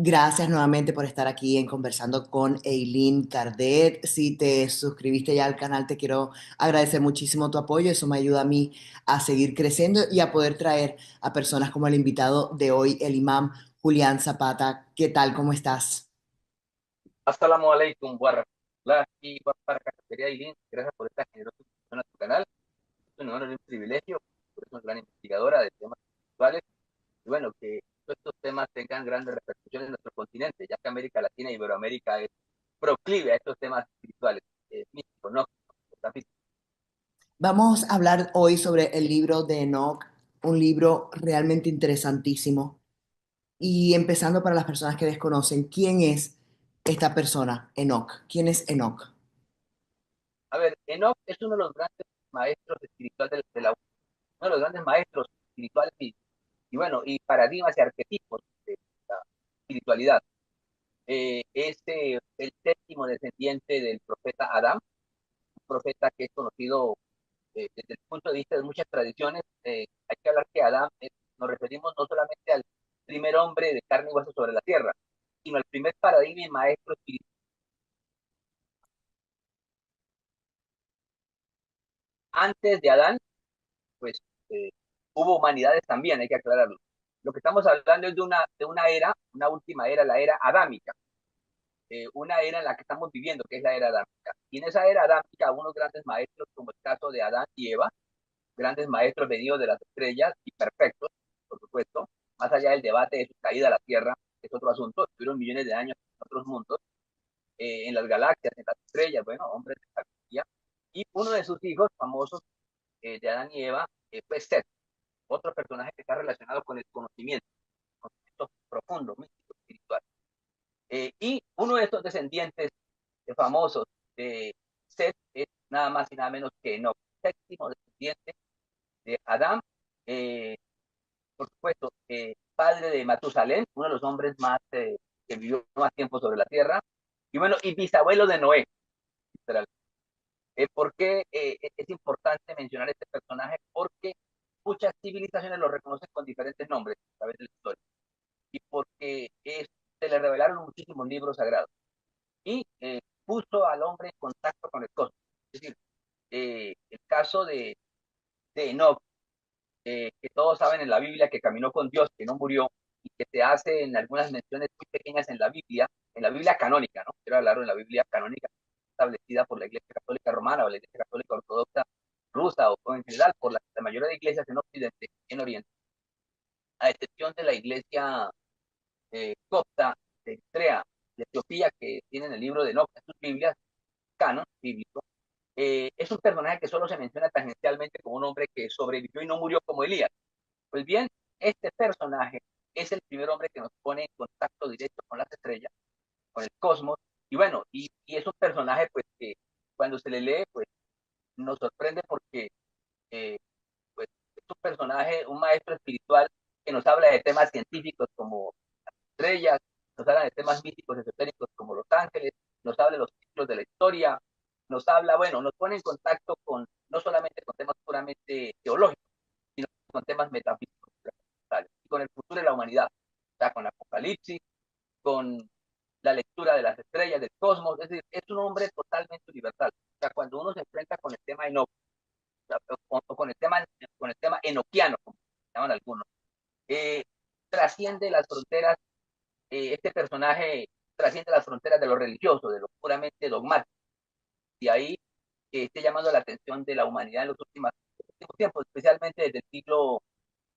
Gracias nuevamente por estar aquí en conversando con Eileen Cardet. Si te suscribiste ya al canal, te quiero agradecer muchísimo tu apoyo. Eso me ayuda a mí a seguir creciendo y a poder traer a personas como el invitado de hoy, el imam Julián Zapata. ¿Qué tal? ¿Cómo estás? Assalamualaikum warahmatullahi wabarakatuh. Querida Aileen, gracias por esta generosa invitación a tu canal. Es un honor y un privilegio, por eso una gran investigadora de temas espirituales. Y bueno, que todos estos temas tengan grandes repercusiones en nuestro continente, ya que América Latina y Iberoamérica es proclive a estos temas espirituales, místicos, no metafísicos. Vamos a hablar hoy sobre el libro de Enoch, un libro realmente interesantísimo. Y empezando para las personas que desconocen, ¿quién es esta persona, Enoch? ¿Quién es Enoch? A ver, Enoch es uno de los grandes maestros espirituales uno de los grandes maestros espirituales y bueno, y paradigmas y arquetipos de la espiritualidad. Es el séptimo descendiente del profeta Adán, un profeta que es conocido desde el punto de vista de muchas tradiciones. Hay que hablar que Adán, nos referimos no solamente al primer hombre de carne y hueso sobre la tierra, sino al primer paradigma y maestro espiritual. Antes de Adán, pues eh, hubo humanidades también, hay que aclararlo. Lo que estamos hablando es de una era, una última era, la era adámica, una era en la que estamos viviendo, que es la era adámica. Y en esa era adámica, unos grandes maestros, como el caso de Adán y Eva, grandes maestros venidos de las estrellas y perfectos, por supuesto, más allá del debate de su caída a la Tierra, es otro asunto, tuvieron millones de años en otros mundos, en las galaxias, en las estrellas, bueno, hombres de sabiduría, y uno de sus hijos famosos, de Adán y Eva, fue Seth, otro personaje que está relacionado con el conocimiento profundo, místico, espiritual. Y uno de estos descendientes famosos de Seth es nada más y nada menos que Enoch, séptimo descendiente de Adán, eh, por supuesto, padre de Matusalén, uno de los hombres más que vivió más tiempo sobre la tierra, y bueno, y bisabuelo de Noé, literal. ¿Por qué es importante mencionar este personaje? Porque muchas civilizaciones lo reconocen con diferentes nombres a través de la historia, y porque se le revelaron muchísimos libros sagrados, y puso al hombre en contacto con el cosmos. Es decir, el caso de Enoch, que todos saben en la Biblia que caminó con Dios, que no murió, y que se hace en algunas menciones muy pequeñas en la Biblia canónica, ¿no? Quiero hablar de la Biblia canónica establecida por la Iglesia Católica Romana o la Iglesia Católica Ortodoxa rusa o en general por la mayoría de iglesias en Occidente, en Oriente, a excepción de la Iglesia copta de Eritrea, de Etiopía, que tienen el libro de Enoch en sus Biblias, canon bíblico. Es un personaje que solo se menciona tangencialmente como un hombre que sobrevivió y no murió como Elías. Pues bien, este personaje es el primer hombre que nos pone en contacto directo con las estrellas, con el cosmos, y bueno, y es un personaje pues que cuando se le lee pues nos sorprende porque eh, pues es un personaje, un maestro espiritual que nos habla de temas científicos como estrellas, nos habla de temas místicos esotéricos como los ángeles, nos habla de los ciclos de la historia, nos habla, bueno, nos pone en contacto con no solamente con temas puramente teológicos, sino con temas metafísicos y con el futuro de la humanidad, o sea, con el apocalipsis, con la lectura de las estrellas, del cosmos, es decir, es un hombre totalmente universal. O sea, cuando uno se enfrenta con el tema Enoch, o con el tema enoquiano, como llaman algunos, eh, trasciende las fronteras, este personaje trasciende las fronteras de lo religioso, de lo puramente dogmático, y ahí esté llamando la atención de la humanidad en los últimos tiempos, especialmente desde el siglo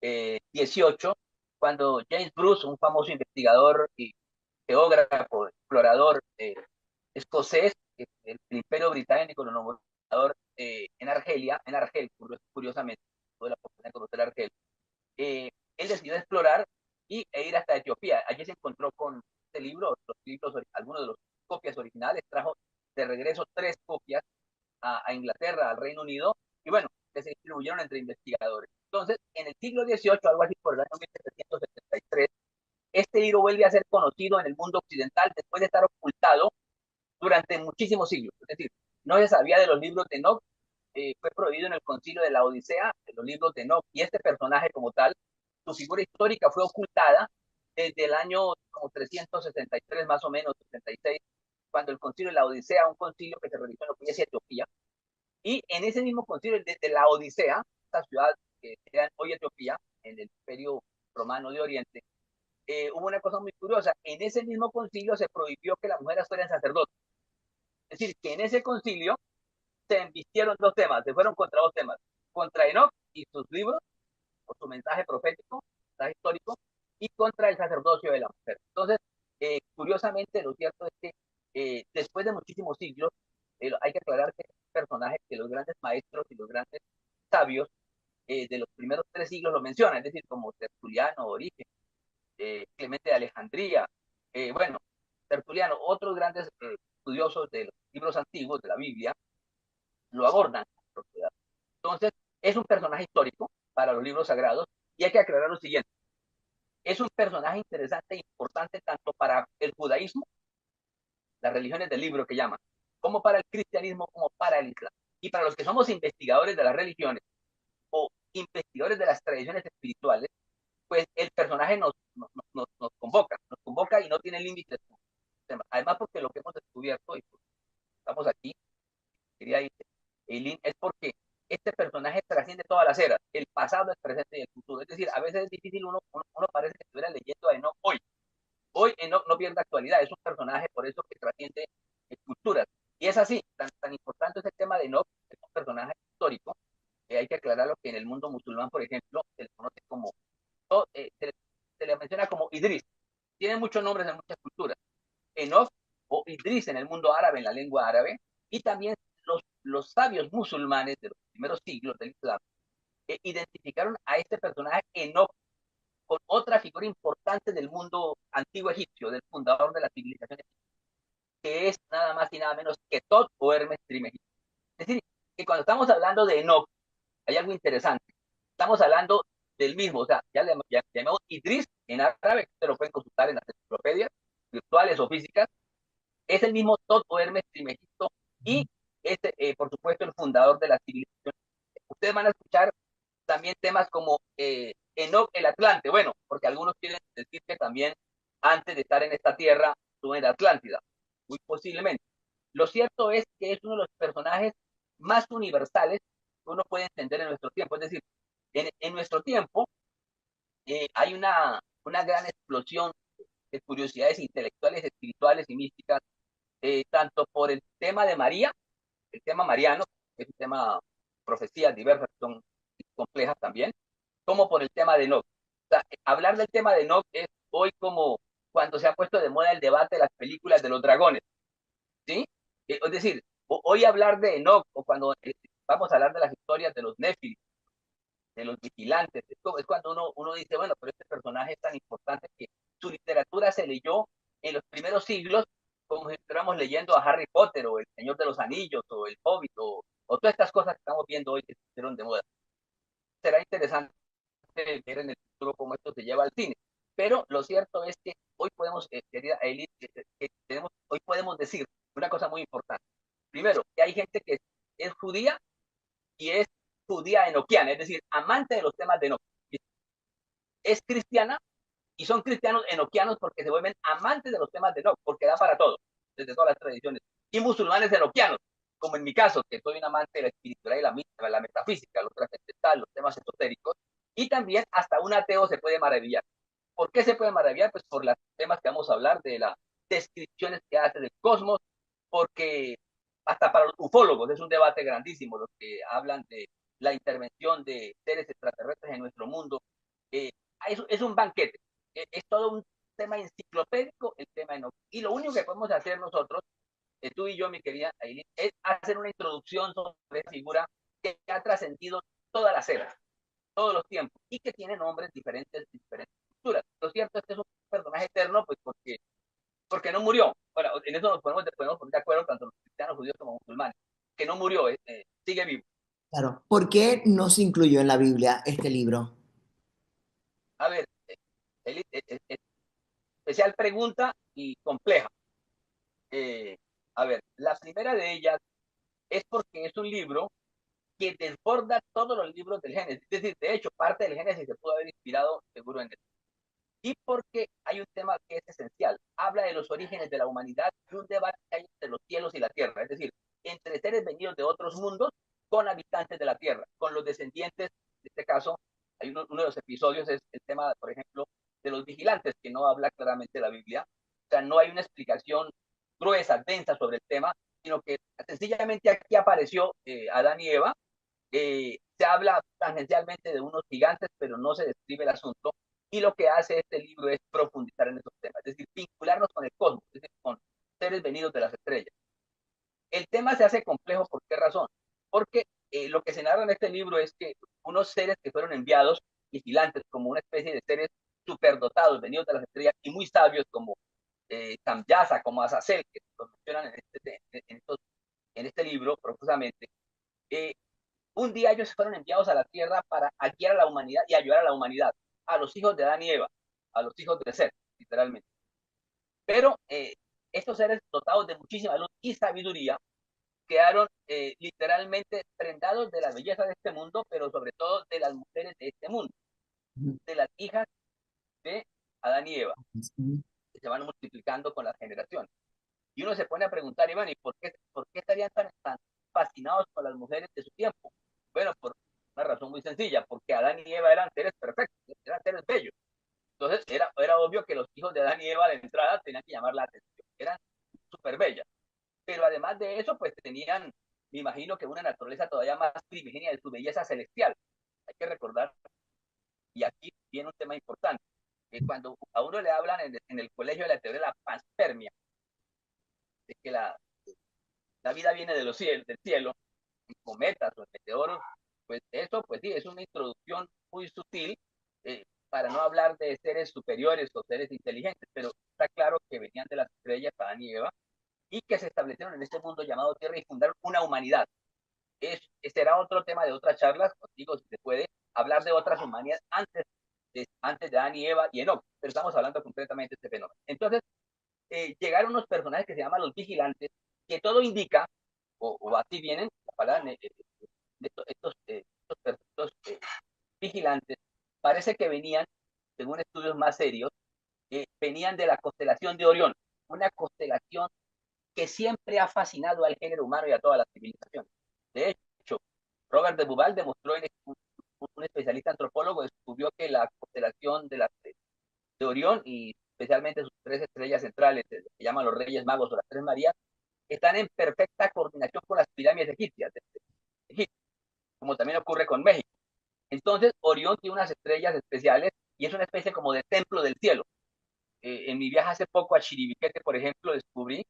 XVIII, cuando James Bruce, un famoso investigador y geógrafo, explorador escocés, el Imperio Británico lo nombró en Argelia, en Argel, curiosamente, tuve la oportunidad de conocer Argel. eh, Él decidió explorar e ir hasta Etiopía. Allí se encontró con este libro, algunos de los copias originales, trajo de regreso tres copias a Inglaterra, al Reino Unido, y bueno, que se distribuyeron entre investigadores. Entonces, en el siglo XVIII, algo así por el año 1773, este libro vuelve a ser conocido en el mundo occidental después de estar ocultado durante muchísimos siglos. Es decir, no se sabía de los libros de Enoch, fue prohibido en el concilio de la Odisea, de los libros de Enoch, y este personaje como tal, su figura histórica fue ocultada desde el año como 363 más o menos, 66, cuando el concilio de la Odisea, un concilio que se realizó en lo que es Etiopía, y en ese mismo concilio desde la Odisea, esta ciudad que era hoy Etiopía, en el Imperio Romano de Oriente, hubo una cosa muy curiosa. En ese mismo concilio se prohibió que las mujeres fueran sacerdotes. Es decir, que en ese concilio se embistieron dos temas, se fueron contra dos temas, contra Enoch y sus libros, por su mensaje profético, mensaje histórico, y contra el sacerdocio de la mujer. Entonces, curiosamente, lo cierto es que después de muchísimos siglos, hay que aclarar que personajes, que los grandes maestros y los grandes sabios de los primeros 3 siglos lo mencionan, es decir, como Tertuliano, Origen, Clemente de Alejandría, bueno, Tertuliano, otros grandes estudiosos de los libros antiguos de la Biblia, lo abordan. Entonces, es un personaje histórico para los libros sagrados y hay que aclarar lo siguiente. Es un personaje interesante e importante tanto para el judaísmo, las religiones del libro que llaman, como para el cristianismo, como para el islam. Y para los que somos investigadores de las religiones o investigadores de las tradiciones espirituales, pues el personaje nos convoca y no tiene límites. Además, porque lo que hemos descubierto, y pues, estamos aquí, quería irse, Eileen, es porque este personaje trasciende todas las eras, el pasado, el presente y el futuro. Es decir, a veces es difícil, uno parece que estuviera leyendo a Enoch hoy. Hoy Enoch no pierde actualidad, es un personaje por eso que trasciende culturas. Y es así, tan importante es el tema de Enoch, es un personaje histórico, hay que aclararlo que en el mundo musulmán, por ejemplo, se le conoce como, se le menciona como Idris. Tiene muchos nombres en muchas culturas. Enoch o Idris en el mundo árabe, en la lengua árabe, y también los sabios musulmanes de los primeros siglos del Islam identificaron a este personaje Enoch con otra figura importante del mundo antiguo egipcio, del fundador de la civilización egipcia, que es nada más y nada menos que Tot o Hermes Trismegisto. Es decir, que cuando estamos hablando de Enoch, hay algo interesante. Estamos hablando del mismo, o sea, ya llamamos Idris en árabe, que lo pueden consultar en las enciclopedias virtuales o físicas, es el mismo Tot o Hermes Trismegisto y es, por supuesto, el fundador de la civilización. Ustedes van a escuchar también temas como Enoch el Atlante, bueno, porque algunos quieren decir que también antes de estar en esta tierra estuvo en Atlántida, muy posiblemente. Lo cierto es que es uno de los personajes más universales que uno puede entender en nuestro tiempo. Es decir, en nuestro tiempo hay una gran explosión de curiosidades intelectuales, espirituales y místicas, tanto por el tema de María, el tema mariano, que es un tema, profecías diversas, son complejas también, como por el tema de Enoch. O sea, hablar del tema de Enoch es hoy como cuando se ha puesto de moda el debate de las películas de los dragones, ¿sí? Es decir, hoy hablar de Enoch, o cuando vamos a hablar de las historias de los Nefilim, de los vigilantes, es cuando uno dice, bueno, pero este personaje es tan importante que su literatura se leyó en los primeros siglos como si estuviéramos leyendo a Harry Potter o El Señor de los Anillos o El Hobbit o todas estas cosas que estamos viendo hoy que se hicieron de moda. Será interesante ver en el futuro cómo esto se lleva al cine. Pero lo cierto es que hoy podemos, querida Eileen, hoy podemos decir una cosa muy importante. Primero, que hay gente que es judía y es judía enoquiana, es decir, amante de los temas de Enoch. Es cristiana y son cristianos enoquianos porque se vuelven amantes de los temas de Enoch, porque da para todo, desde todas las tradiciones. Y musulmanes enoquianos, como en mi caso, que soy un amante de la espiritualidad y la metafísica, lo trascendental, los temas esotéricos, y también hasta un ateo se puede maravillar. ¿Por qué se puede maravillar? Pues por los temas que vamos a hablar, de las descripciones que hace del cosmos, porque hasta para los ufólogos es un debate grandísimo, los que hablan de la intervención de seres extraterrestres en nuestro mundo. Eh, es un banquete, es todo un tema enciclopédico, el tema de no. Y lo único que podemos hacer nosotros, tú y yo, mi querida Aileen, es hacer una introducción sobre esa figura que ha trascendido todas las eras, todos los tiempos, y que tiene nombres diferentes, diferentes culturas. Lo cierto es que es un personaje eterno, pues porque no murió. Bueno, en eso podemos poner de acuerdo tanto los cristianos, judíos como musulmanes, que no murió, sigue vivo. Claro. ¿Por qué no se incluyó en la Biblia este libro? A ver, especial pregunta y compleja. Eh, a ver, la primera de ellas es porque es un libro que desborda todos los libros del Génesis. Es decir, de hecho, parte del Génesis se pudo haber inspirado seguro en él. y porque hay un tema que es esencial. Habla de los orígenes de la humanidad y un debate que hay entre los cielos y la tierra, es decir, entre seres venidos de otros mundos con habitantes de la tierra, con los descendientes, en este caso, hay uno de los episodios es el tema, por ejemplo, de los vigilantes, que no habla claramente la Biblia, o sea, no hay una explicación gruesa, densa sobre el tema, sino que sencillamente aquí apareció Adán y Eva, se habla tangencialmente de unos gigantes, pero no se describe el asunto. Y lo que hace este libro es profundizar en esos temas, es decir, vincularnos con el cosmos, es decir, con seres venidos de las estrellas. El tema se hace complejo, ¿por qué razón? Porque lo que se narra en este libro es que unos seres que fueron enviados, vigilantes, como una especie de seres superdotados, venidos de las estrellas, y muy sabios, como Tamyasa, como Azazel, que lo mencionan en este libro profusamente, eh, un día ellos fueron enviados a la tierra para guiar a la humanidad y ayudar a la humanidad, a los hijos de Adán y Eva, a los hijos de Seth, literalmente. Pero estos seres dotados de muchísima luz y sabiduría quedaron literalmente prendados de la belleza de este mundo, pero sobre todo de las mujeres de este mundo, de las hijas de Adán y Eva, que se van multiplicando con las generaciones. Y uno se pone a preguntar, Iván, ¿y por qué estarían tan fascinados con las mujeres de su tiempo? Bueno, por una razón muy sencilla, porque Adán y Eva eran seres perfectos, eran seres bellos. Entonces era obvio que los hijos de Adán y Eva de entrada tenían que llamar la atención, eran súper bellas. Pero además de eso, pues tenían, me imagino que una naturaleza todavía más primigenia de su belleza celestial. Hay que recordar, y aquí viene un tema importante, que cuando a uno le hablan en el colegio de la teoría de la panspermia, de que la vida viene de los cielos, del cielo, en cometas o en meteoros, pues eso, pues sí, es una introducción muy sutil para no hablar de seres superiores o seres inteligentes, pero está claro que venían de las estrellas, Adán y Eva, y que se establecieron en este mundo llamado Tierra y fundaron una humanidad. Será otro tema de otras charlas, contigo si se puede, hablar de otras humanidades antes de Adán y Eva y Enoch, pero estamos hablando concretamente de este fenómeno. Entonces, llegaron unos personajes que se llaman los vigilantes, que todo indica, o así vienen, la palabra, estos vigilantes, parece que venían, según estudios más serios, venían de la constelación de Orión, una constelación que siempre ha fascinado al género humano y a todas las civilizaciones. De hecho, Robert de Bouval demostró, un especialista antropólogo, descubrió que la constelación de Orión y especialmente sus tres estrellas centrales, que se llaman los Reyes Magos o las Tres Marías, están en perfecta coordinación con las pirámides egipcias de Egipto, como también ocurre con México. Entonces, Orión tiene unas estrellas especiales y es una especie como de templo del cielo. En mi viaje hace poco a Chiribiquete, por ejemplo, descubrí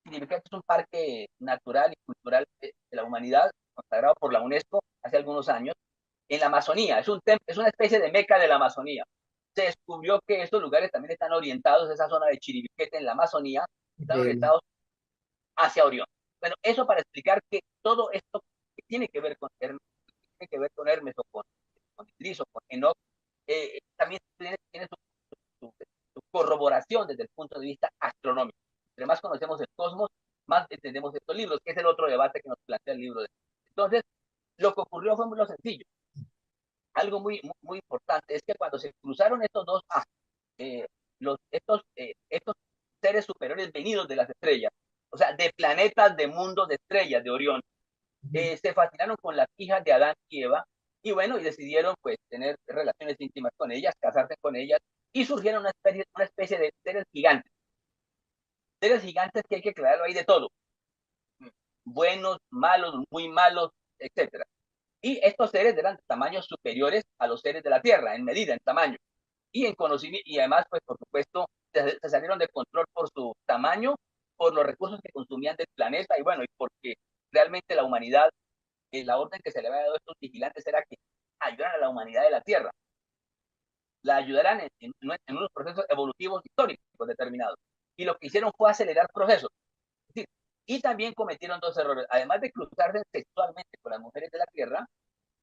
que Chiribiquete es un parque natural y cultural de la humanidad, consagrado por la UNESCO hace algunos años, en la Amazonía. Es una especie de meca de la Amazonía. Se descubrió que estos lugares también están orientados, esa zona de Chiribiquete en la Amazonía, están Bello. orientados hacia Orión. Bueno, eso para explicar que todo esto que tiene que ver con Hermes, tiene que ver con Hermes o con Idris o con Enoch, también tiene su corroboración desde el punto de vista astronómico. Entre más conocemos el cosmos, más entendemos estos libros, que es el otro debate que nos plantea el libro. Entonces, lo que ocurrió fue muy lo sencillo. Algo muy importante es que cuando se cruzaron estos dos eh, estos seres superiores venidos de las estrellas, o sea, de planetas, de mundos, de estrellas, de Orión, se fascinaron con las hijas de Adán y Eva, y bueno, y decidieron pues tener relaciones íntimas con ellas, casarse con ellas, y surgieron una especie de seres gigantes que hay que aclararlo ahí de todo, buenos, malos, muy malos, etcétera. Y estos seres eran de tamaños superiores a los seres de la Tierra, en medida, en tamaño, y en conocimiento, y además, pues por supuesto, se salieron de control por su tamaño, por los recursos que consumían del planeta, y bueno, y porque realmente la humanidad, la orden que se le había dado a estos vigilantes era que ayudaran a la humanidad de la Tierra, la ayudaran en unos procesos evolutivos históricos determinados. Y lo que hicieron fue acelerar procesos. Es decir, y también cometieron dos errores. Además de cruzarse sexualmente con las mujeres de la Tierra,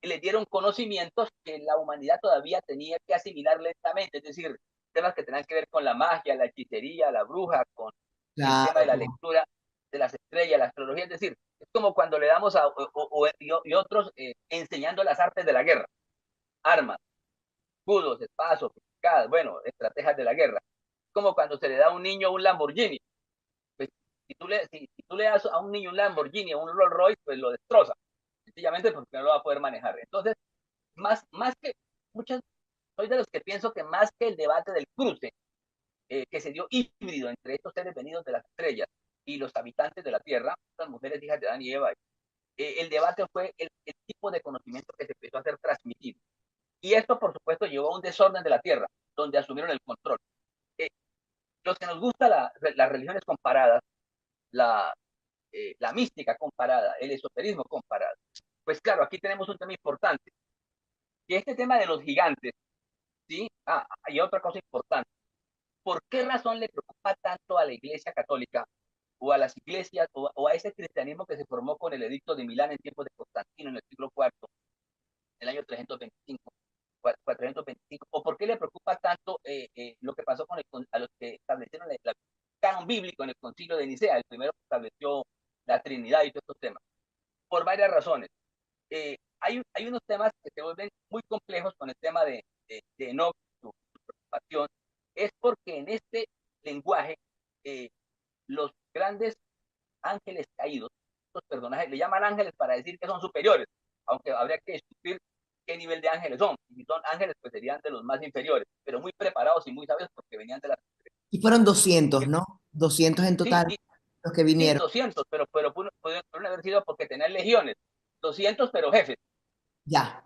les dieron conocimientos que la humanidad todavía tenía que asimilar lentamente, es decir, temas que tenían que ver con la magia, la hechicería, la bruja, con el tema de la Claro. lectura de las estrellas, la astrología, es decir, es como cuando le damos y otros enseñando las artes de la guerra, armas, escudos, espadas, sofisticadas, bueno, estrategias de la guerra. Como cuando se le da a un niño un Lamborghini. Pues, si tú le das a un niño un Lamborghini o un Rolls Royce, pues lo destroza, sencillamente porque no lo va a poder manejar. Entonces, más que muchas, soy de los que pienso que más que el debate del cruce, que se dio híbrido entre estos seres venidos de las estrellas y los habitantes de la Tierra, las mujeres hijas de Adán y Eva, el debate fue el tipo de conocimiento que se empezó a ser transmitido. Y esto, por supuesto, llevó a un desorden de la Tierra, donde asumieron el control. Eh, los que nos gusta las religiones comparadas, la, la mística comparada, el esoterismo comparado, pues claro, aquí tenemos un tema importante. Y este tema de los gigantes, ¿sí? Hay otra cosa importante. ¿Por qué razón le preocupa tanto a la Iglesia Católica o a las iglesias o a ese cristianismo que se formó con el edicto de Milán en tiempos de Constantino en el siglo IV, en el año 325, 425? ¿O por qué le preocupa tanto lo que pasó a los que establecieron el canon bíblico en el concilio de Nicea, el primero que estableció la Trinidad y todos estos temas? Por varias razones. Hay unos temas que se vuelven muy complejos con el tema de Enoch, su preocupación, es porque en este lenguaje los grandes ángeles caídos, estos personajes le llaman ángeles para decir que son superiores, aunque habría que discutir qué nivel de ángeles son. Si son ángeles, pues serían de los más inferiores, pero muy preparados y muy sabios porque venían de las... Y fueron 200, ¿no? 200 en Sí, total los que sí, vinieron. 200, pero pudieron haber sido porque tenían legiones. 200, pero jefes. Ya.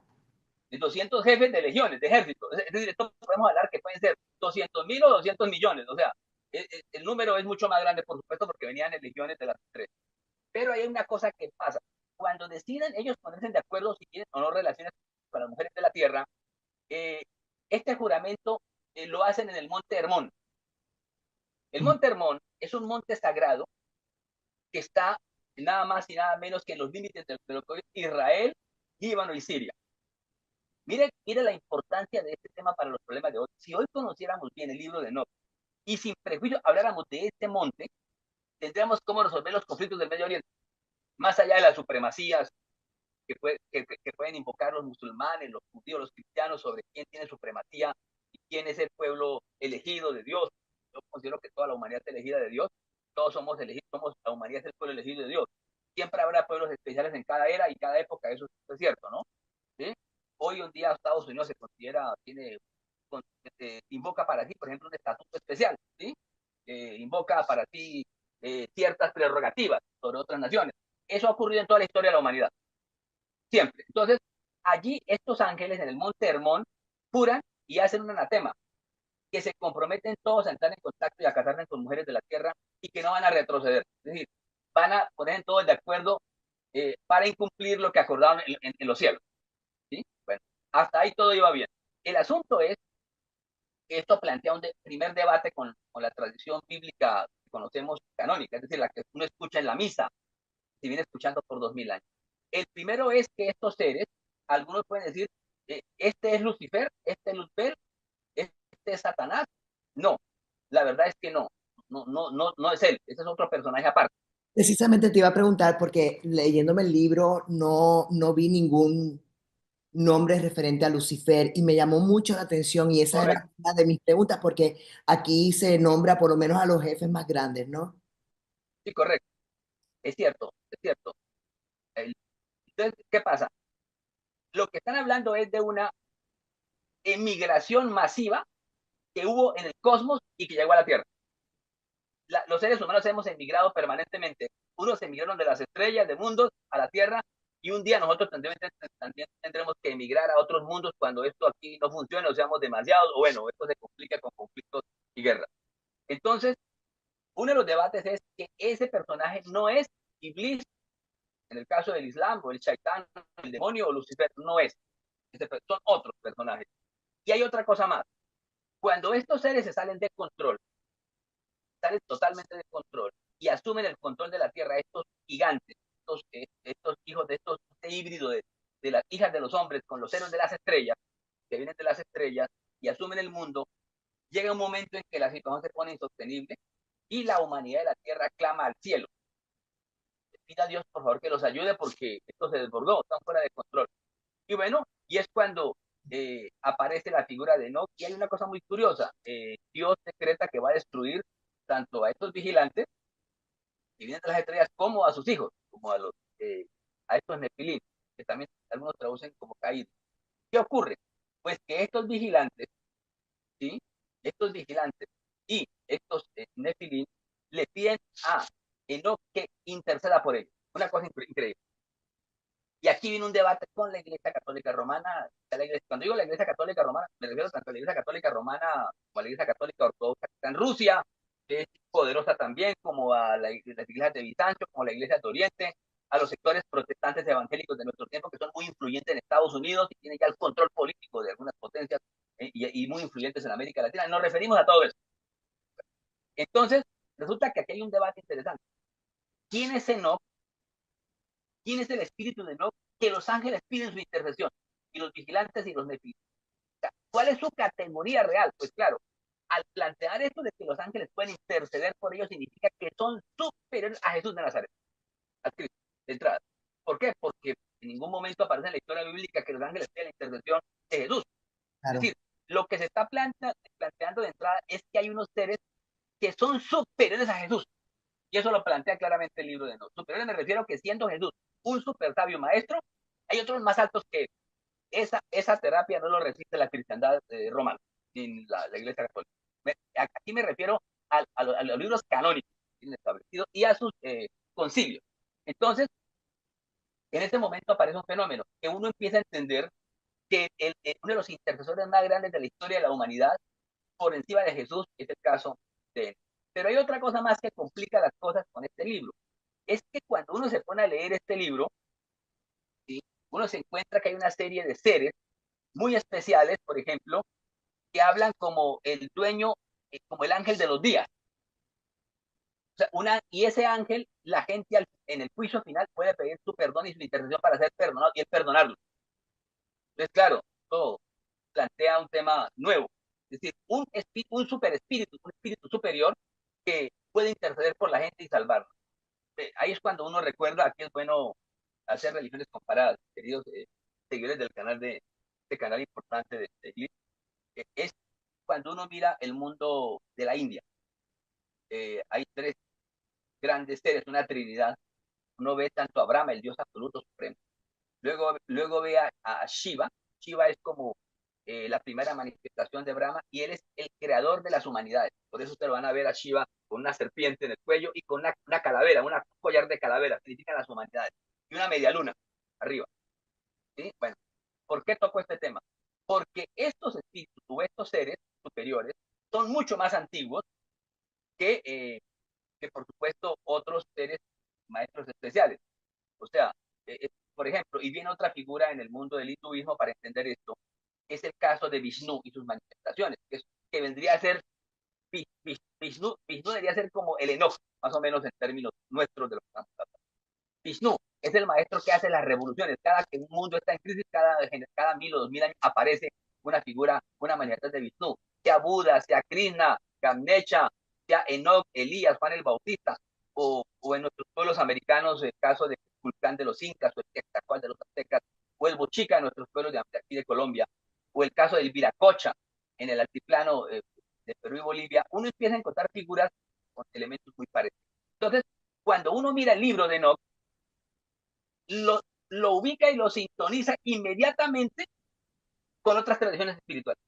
200 jefes de legiones, de ejércitos. Es decir, esto podemos hablar que pueden ser 200.000 o 200 millones. O sea, el número es mucho más grande, por supuesto, porque venían en legiones de las tres. Pero hay una cosa que pasa. Cuando deciden ellos ponerse de acuerdo si quieren o no relaciones con las mujeres de la tierra, eh, este juramento lo hacen en el monte Hermón. El monte Hermón es un monte sagrado que está nada más y nada menos que en los límites de lo que es Israel, Líbano y Siria. Mire la importancia de este tema para los problemas de hoy. Si hoy conociéramos bien el libro de Enoch y sin prejuicio habláramos de este monte, tendríamos cómo resolver los conflictos del Medio Oriente, más allá de las supremacías que pueden invocar los musulmanes, los judíos, los cristianos sobre quién tiene supremacía y quién es el pueblo elegido de Dios. Yo considero que toda la humanidad es elegida de Dios, todos somos elegidos, la humanidad es el pueblo elegido de Dios. Siempre habrá pueblos especiales en cada era y cada época, eso es cierto, ¿no? ¿Sí? Hoy en día Estados Unidos se considera, invoca para ti, por ejemplo, un estatuto especial, ¿sí? Invoca para ti ciertas prerrogativas sobre otras naciones. Eso ha ocurrido en toda la historia de la humanidad, siempre. Entonces, allí estos ángeles en el monte Hermón juran y hacen un anatema, que se comprometen todos a entrar en contacto y a casarse con mujeres de la tierra y que no van a retroceder. Es decir, van a poner todos de acuerdo para incumplir lo que acordaron en los cielos. ¿Sí? Bueno, hasta ahí todo iba bien. El asunto es que esto plantea un primer debate con la tradición bíblica que conocemos canónica, es decir, la que uno escucha en la misa, se viene escuchando por 2000 años. El primero es que estos seres, algunos pueden decir, este es Lucifer, este es Luzbel, este es Satanás. No, la verdad es que no, no es él, ese es otro personaje aparte. Precisamente te iba a preguntar porque leyéndome el libro no vi ningún nombre referente a Lucifer y me llamó mucho la atención y esa era Correcto, una de mis preguntas porque aquí se nombra por lo menos a los jefes más grandes, ¿no? sí, correcto, es cierto, es cierto. Entonces, ¿qué pasa? Lo que están hablando es de una emigración masiva que hubo en el cosmos y que llegó a la Tierra. Los seres humanos hemos emigrado permanentemente. Unos emigraron de las estrellas, de mundos, a la Tierra, y un día nosotros también tendremos que emigrar a otros mundos cuando esto aquí no funcione o seamos demasiados, o bueno, esto se complica con conflictos y guerras. Entonces, uno de los debates es que ese personaje no es Iblis, en el caso del Islam, o el Shaitán, el demonio o Lucifer, no es. Son otros personajes. Y hay otra cosa más. Cuando estos seres se salen de control, salen totalmente de control y asumen el control de la Tierra, estos gigantes, estos hijos de este híbrido de las hijas de los hombres con los seres de las estrellas, que vienen de las estrellas y asumen el mundo, llega un momento en que la situación se pone insostenible y la humanidad de la Tierra clama al cielo. Pide a Dios, por favor, que los ayude porque esto se desbordó, están fuera de control. Y bueno, y es cuando aparece la figura de Enoch, y hay una cosa muy curiosa. Dios decreta que va a destruir tanto a estos vigilantes que vienen de las estrellas como a sus hijos, como a estos nefilim, que también algunos traducen como caídos. ¿Qué ocurre? Pues que estos vigilantes, ¿sí? Estos vigilantes y estos nefilim le piden a Enoch que interceda por ellos. Una cosa increíble. Y aquí viene un debate con la Iglesia Católica Romana. Cuando digo la Iglesia Católica Romana, me refiero tanto a la Iglesia Católica Romana como a la Iglesia Católica Ortodoxa que está en Rusia, que es poderosa también, como a las iglesias de Bizancio, como a la Iglesia de Oriente, a los sectores protestantes evangélicos de nuestro tiempo, que son muy influyentes en Estados Unidos y tienen ya el control político de algunas potencias y muy influyentes en América Latina. Nos referimos a todo eso. Entonces, resulta que aquí hay un debate interesante. ¿Quién es Enoch? ¿Quién es el espíritu de Enoch? Que los ángeles piden su intercesión, y los vigilantes y los nefilim. ¿Cuál es su categoría real? Pues claro, al plantear esto de que los ángeles pueden interceder por ellos, significa que son superiores a Jesús de Nazaret, a Cristo, de entrada. ¿Por qué? Porque en ningún momento aparece en la historia bíblica que los ángeles piden la intercesión de Jesús. Es Claro, decir, lo que se está planteando de entrada es que hay unos seres que son superiores a Jesús. Y eso lo plantea claramente el libro de Enoch. Superiores me refiero a que siendo Jesús un super sabio maestro, hay otros más altos que esa terapia no lo resiste la cristiandad romana, ni la Iglesia Católica. Aquí me refiero a los libros canónicos establecidos y a sus concilios. Entonces, en este momento aparece un fenómeno que uno empieza a entender que uno de los intercesores más grandes de la historia de la humanidad, por encima de Jesús, es el caso de él. Pero hay otra cosa más que complica las cosas con este libro. Es que cuando uno se pone a leer este libro, ¿sí? Uno se encuentra que hay una serie de seres muy especiales, por ejemplo, que hablan como el dueño, como el ángel de los días. O sea, y ese ángel, la gente en el juicio final puede pedir su perdón y su intercesión para ser perdonado y él perdonarlo. Entonces, claro, todo plantea un tema nuevo. Es decir, un super espíritu, un espíritu superior que puede interceder por la gente y salvarlo. Ahí es cuando uno recuerda que es bueno hacer religiones comparadas, queridos seguidores del canal de este canal importante es cuando uno mira el mundo de la India. Hay tres grandes seres, una trinidad. Uno ve tanto a Brahma, el Dios absoluto supremo. Luego ve a Shiva. Shiva es como la primera manifestación de Brahma y él es el creador de las humanidades. Por eso ustedes van a ver a Shiva con una serpiente en el cuello y con una calavera, un collar de calavera, significan las humanidades. Y una media luna arriba. ¿Sí? Bueno, ¿por qué toco este tema? Porque estos espíritus o estos seres superiores son mucho más antiguos que por supuesto otros seres maestros especiales. O sea, por ejemplo, y viene otra figura en el mundo del hinduismo para entender esto, es el caso de Vishnu y sus manifestaciones, que vendría a ser, Vishnu debería ser como el Enoch, más o menos en términos nuestros de lo que estamos hablando. Vishnu es el maestro que hace las revoluciones. Cada que un mundo está en crisis, cada 1000 o 2000 años aparece una figura, una manifestación de Vishnu. Sea Buda, sea Krishna, Ganesha, sea Enoch, Elías, Juan el Bautista, o en nuestros pueblos americanos el caso de Culcán de los Incas, o el Quetzalcóatl de los Aztecas, o el Bochica en nuestros pueblos de aquí de Colombia, o el caso del Viracocha en el altiplano de Perú y Bolivia. Uno empieza a encontrar figuras con elementos muy parecidos. Entonces, cuando uno mira el libro de Enoch, lo, lo ubica y lo sintoniza inmediatamente con otras tradiciones espirituales.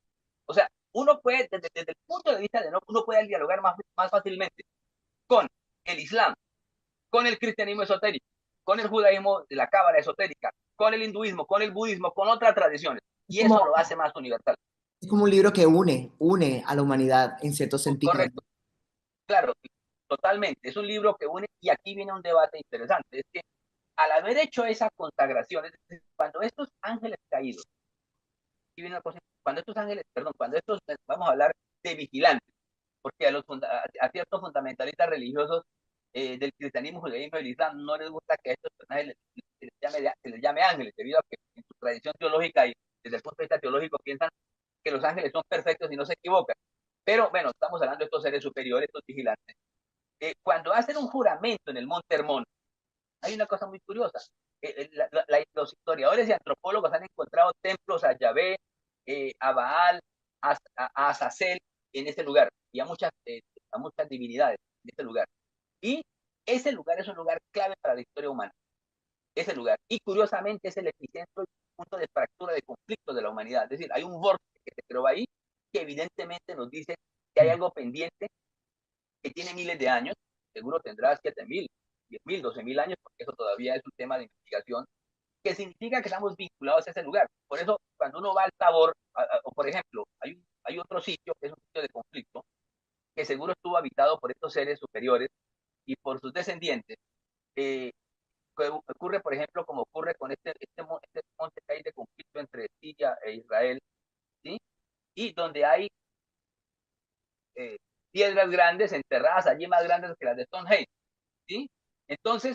O sea, uno puede, desde el punto de vista de Enoch, uno puede dialogar más fácilmente con el Islam, con el cristianismo esotérico, con el judaísmo de la cábala esotérica, con el hinduismo, con el budismo, con otras tradiciones. es Y eso como, lo hace más universal. es como un libro que une a la humanidad en cierto sentido. Correcto, claro, totalmente. Es un libro que une y aquí viene un debate interesante. Es que al haber hecho esa consagración, es decir, cuando estos ángeles caídos, y viene una cosa, cuando estos ángeles, perdón, cuando estos, vamos a hablar de vigilantes, porque a ciertos fundamentalistas religiosos del cristianismo, judaísmo y del islam no les gusta que a estos personajes se les llame ángeles, debido a que en su tradición teológica y desde el punto de vista teológico piensan que los ángeles son perfectos y no se equivocan. Pero bueno, estamos hablando de estos seres superiores, estos vigilantes. Cuando hacen un juramento en el Monte Hermón, hay una cosa muy curiosa. Los historiadores y antropólogos han encontrado templos a Yahvé, a Baal, a Azazel en ese lugar, y a muchas divinidades en ese lugar. Y ese lugar es un lugar clave para la historia humana, ese lugar. Y curiosamente es el epicentro y punto de fractura, de conflicto de la humanidad. Es decir, hay un vórtice que se creó ahí que evidentemente nos dice que hay algo pendiente que tiene miles de años, seguro tendrá 7.000, 10.000, 12.000 años, porque eso todavía es un tema de investigación, que significa que estamos vinculados a ese lugar. Por eso, cuando uno va al Tabor, o por ejemplo, hay otro sitio que es un sitio de conflicto, que seguro estuvo habitado por estos seres superiores y por sus descendientes. Eh, ocurre, por ejemplo, como ocurre con este monte que hay de conflicto entre Siria e Israel, ¿sí? Y donde hay eh, piedras grandes enterradas allí más grandes que las de Stonehenge, ¿sí? Entonces,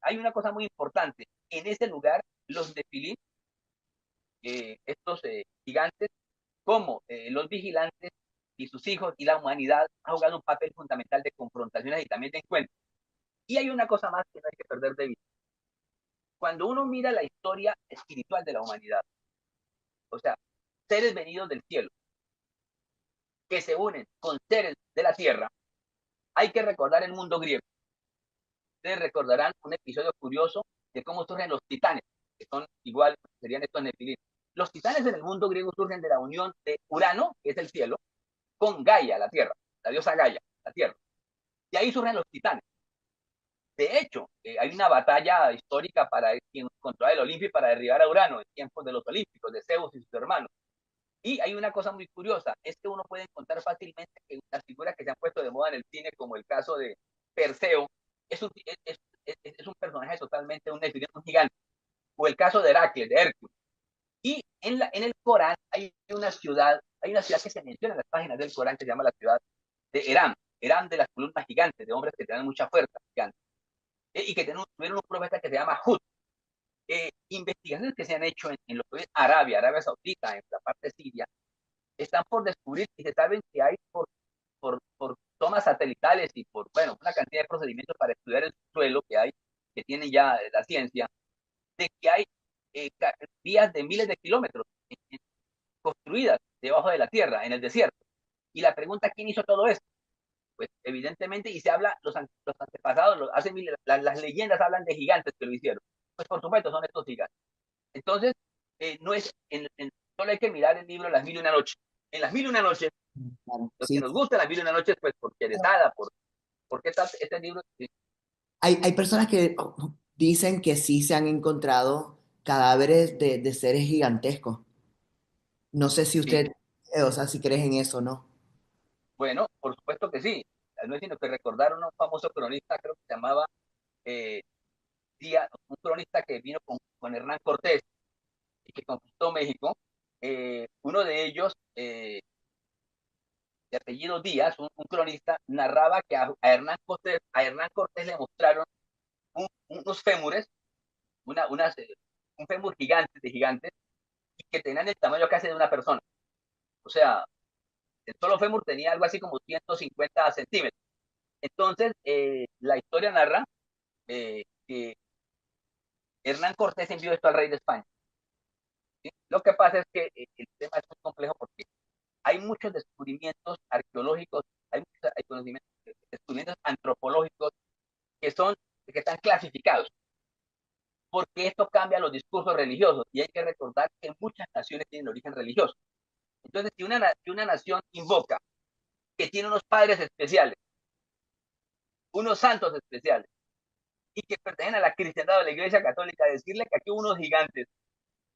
hay una cosa muy importante. En ese lugar, los nefilim, estos gigantes, como los vigilantes y sus hijos y la humanidad ha jugado un papel fundamental de confrontaciones y también de encuentros. Y hay una cosa más que no hay que perder de vista. Cuando uno mira la historia espiritual de la humanidad, o sea, seres venidos del cielo que se unen con seres de la tierra, hay que recordar el mundo griego. Ustedes recordarán un episodio curioso de cómo surgen los titanes, que son igual, serían estos nefilim. Los titanes en el mundo griego surgen de la unión de Urano, que es el cielo, con Gaia, la tierra, la diosa Gaia, la tierra. Y ahí surgen los titanes. De hecho, hay una batalla histórica para quien controla el Olimpio y para derribar a Urano en tiempos de los Olímpicos, de Zeus y sus hermanos. Y hay una cosa muy curiosa, es que uno puede encontrar fácilmente que las figuras que se han puesto de moda en el cine, como el caso de Perseo, es un personaje totalmente un gigante, o el caso de Heracles, de Hércules. Y en el Corán hay una ciudad que se menciona en las páginas del Corán que se llama la ciudad de Eram, Eram de las columnas gigantes, de hombres que tienen mucha fuerza, gigantes, y que tuvieron un profeta que se llama Hud. Investigaciones que se han hecho en lo que es Arabia, Arabia Saudita, en la parte siria, están por descubrir y se saben que hay por tomas satelitales y por, bueno, una cantidad de procedimientos para estudiar el suelo que hay, que tiene ya la ciencia, de que hay vías de miles de kilómetros construidas debajo de la tierra, en el desierto. Y la pregunta, ¿quién hizo todo esto? Pues evidentemente, y se habla, los antepasados, hace las leyendas hablan de gigantes que lo hicieron. Pues por supuesto, son estos gigantes. Entonces, no es, solo hay que mirar el libro Las Mil y una Noches. En Las Mil y una Noches, Claro, los que sí. nos gustan Las Mil y una Noches, pues por Quesada, por qué tal este libro. Hay personas que dicen que sí se han encontrado cadáveres de seres gigantescos. No sé si Sí, usted, o sea, si crees en eso o no. bueno, por supuesto que sí. No es sino que recordaron a un famoso cronista, creo que se llamaba eh, Díaz, un cronista que vino con Hernán Cortés y que conquistó México. Uno de ellos, de apellido Díaz, un cronista, narraba que a Hernán Cortés le mostraron unos fémures, un fémur gigante de gigantes, y que tenían el tamaño casi de una persona. O sea, el solo fémur tenía algo así como 150 centímetros. Entonces, la historia narra que Hernán Cortés envió esto al rey de España. ¿Sí? Lo que pasa es que el tema es muy complejo porque hay muchos descubrimientos arqueológicos, hay descubrimientos antropológicos que que están clasificados, porque esto cambia los discursos religiosos y hay que recordar que muchas naciones tienen origen religioso. Entonces, si una nación invoca que tiene unos padres especiales, unos santos especiales, y que pertenecen a la cristiandad o a la iglesia católica, decirle que aquí hubo unos gigantes,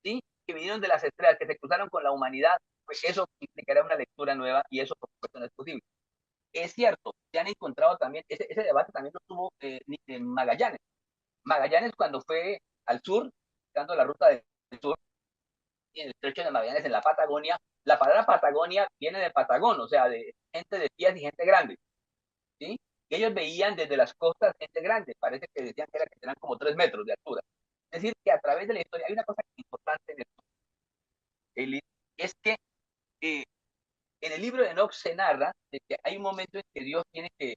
¿sí? Que vinieron de las estrellas, que se cruzaron con la humanidad, pues eso implicará una lectura nueva y eso por supuesto no es posible. Es cierto, se han encontrado también, ese debate también lo tuvo Magallanes. Magallanes cuando fue al sur, dando la ruta del sur, en el estrecho de Magallanes, en la Patagonia, la palabra Patagonia viene de Patagón, o sea, de gente de pies y gente grande, ¿sí? Y ellos veían desde las costas gente grande, parece que decían que tenían como 3 metros de altura. Es decir, que a través de la historia hay una cosa importante en esto, Eli, es que eh, en el libro de Enoch se narra de que hay un momento en que Dios tiene que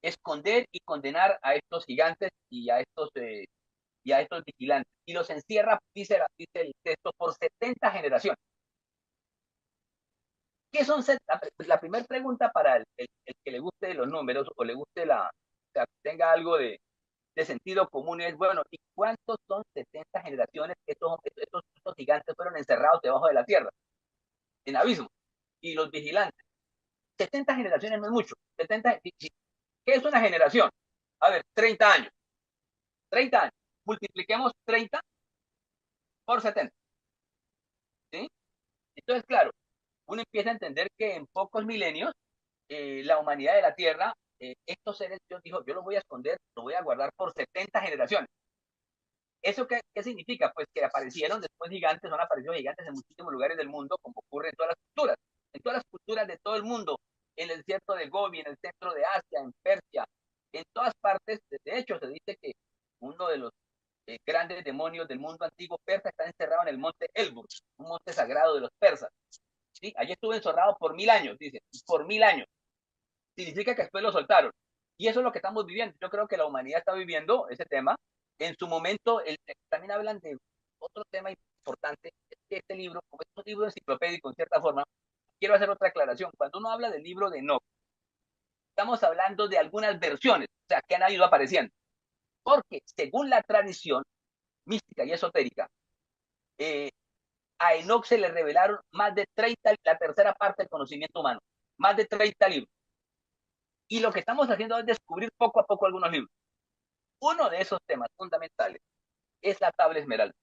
esconder y condenar a estos gigantes y a estos vigilantes. Y los encierra, dice el texto, por 70 generaciones. ¿Qué son la primera pregunta para el que le guste los números o le guste o sea, tenga algo de sentido común es, bueno, ¿y cuántos son 70 generaciones que estos gigantes fueron encerrados debajo de la tierra, en abismo? Y los vigilantes. 70 generaciones no es mucho. 70, ¿qué es una generación? A ver, 30 años. 30 años. Multipliquemos 30 por 70. ¿Sí? Entonces, claro, uno empieza a entender que en pocos milenios la humanidad de la Tierra, estos seres, Dios dijo, yo los voy a esconder, los voy a guardar por 70 generaciones. ¿Eso qué significa? Pues que aparecieron después gigantes, han aparecido gigantes en muchísimos lugares del mundo, como ocurre en todas las culturas de todo el mundo, en el desierto de Gobi, en el centro de Asia, en Persia, en todas partes. De hecho, se dice que uno de los grandes demonios del mundo antiguo persa está encerrado en el monte Elburz, un monte sagrado de los persas. ¿Sí? Allí estuvo encerrado por 1000 años, dice, por 1000 años. Significa que después lo soltaron. Y eso es lo que estamos viviendo. Yo creo que la humanidad está viviendo ese tema. En su momento, también hablan de otro tema importante, es que este libro, como es un libro enciclopédico en cierta forma, quiero hacer otra aclaración. Cuando uno habla del libro de Enoch, estamos hablando de algunas versiones, o sea, que han ido apareciendo. Porque según la tradición mística y esotérica, eh, a Enoch se le revelaron más de 30, la tercera parte del conocimiento humano, más de 30 libros. Y lo que estamos haciendo es descubrir poco a poco algunos libros. Uno de esos temas fundamentales es la tabla esmeralda.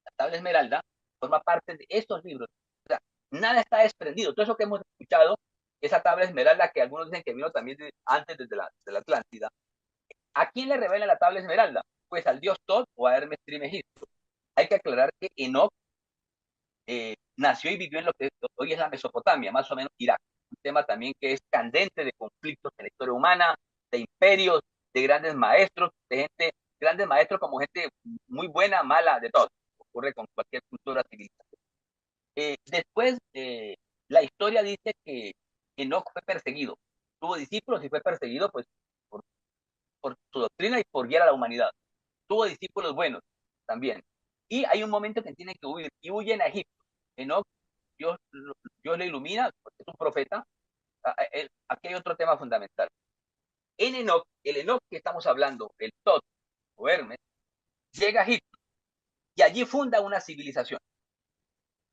La tabla esmeralda forma parte de estos libros. O sea, nada está desprendido. Todo eso que hemos escuchado, esa tabla esmeralda que algunos dicen que vino también antes de la Atlántida. ¿A quién le revela la tabla esmeralda? Pues al dios Tot o a Hermes Trismegisto. Hay que aclarar que Enoch nació y vivió en lo que hoy es la Mesopotamia, más o menos Irak. Un tema también que es candente de conflictos en la historia humana, de imperios, de grandes maestros, de gente, grandes maestros como gente muy buena, mala, de todo. Ocurre con cualquier cultura civilización. Después, la historia dice que Enoch fue perseguido. Tuvo discípulos y fue perseguido pues, por, por su doctrina y por guiar a la humanidad. Tuvo discípulos buenos también. Y hay un momento que tiene que huir y huyen a Egipto. Enoch, Dios, Dios le ilumina, porque es un profeta. Aquí hay otro tema fundamental. En Enoch, el Enoch que estamos hablando, el Tot o Hermes, llega a Egipto y allí funda una civilización.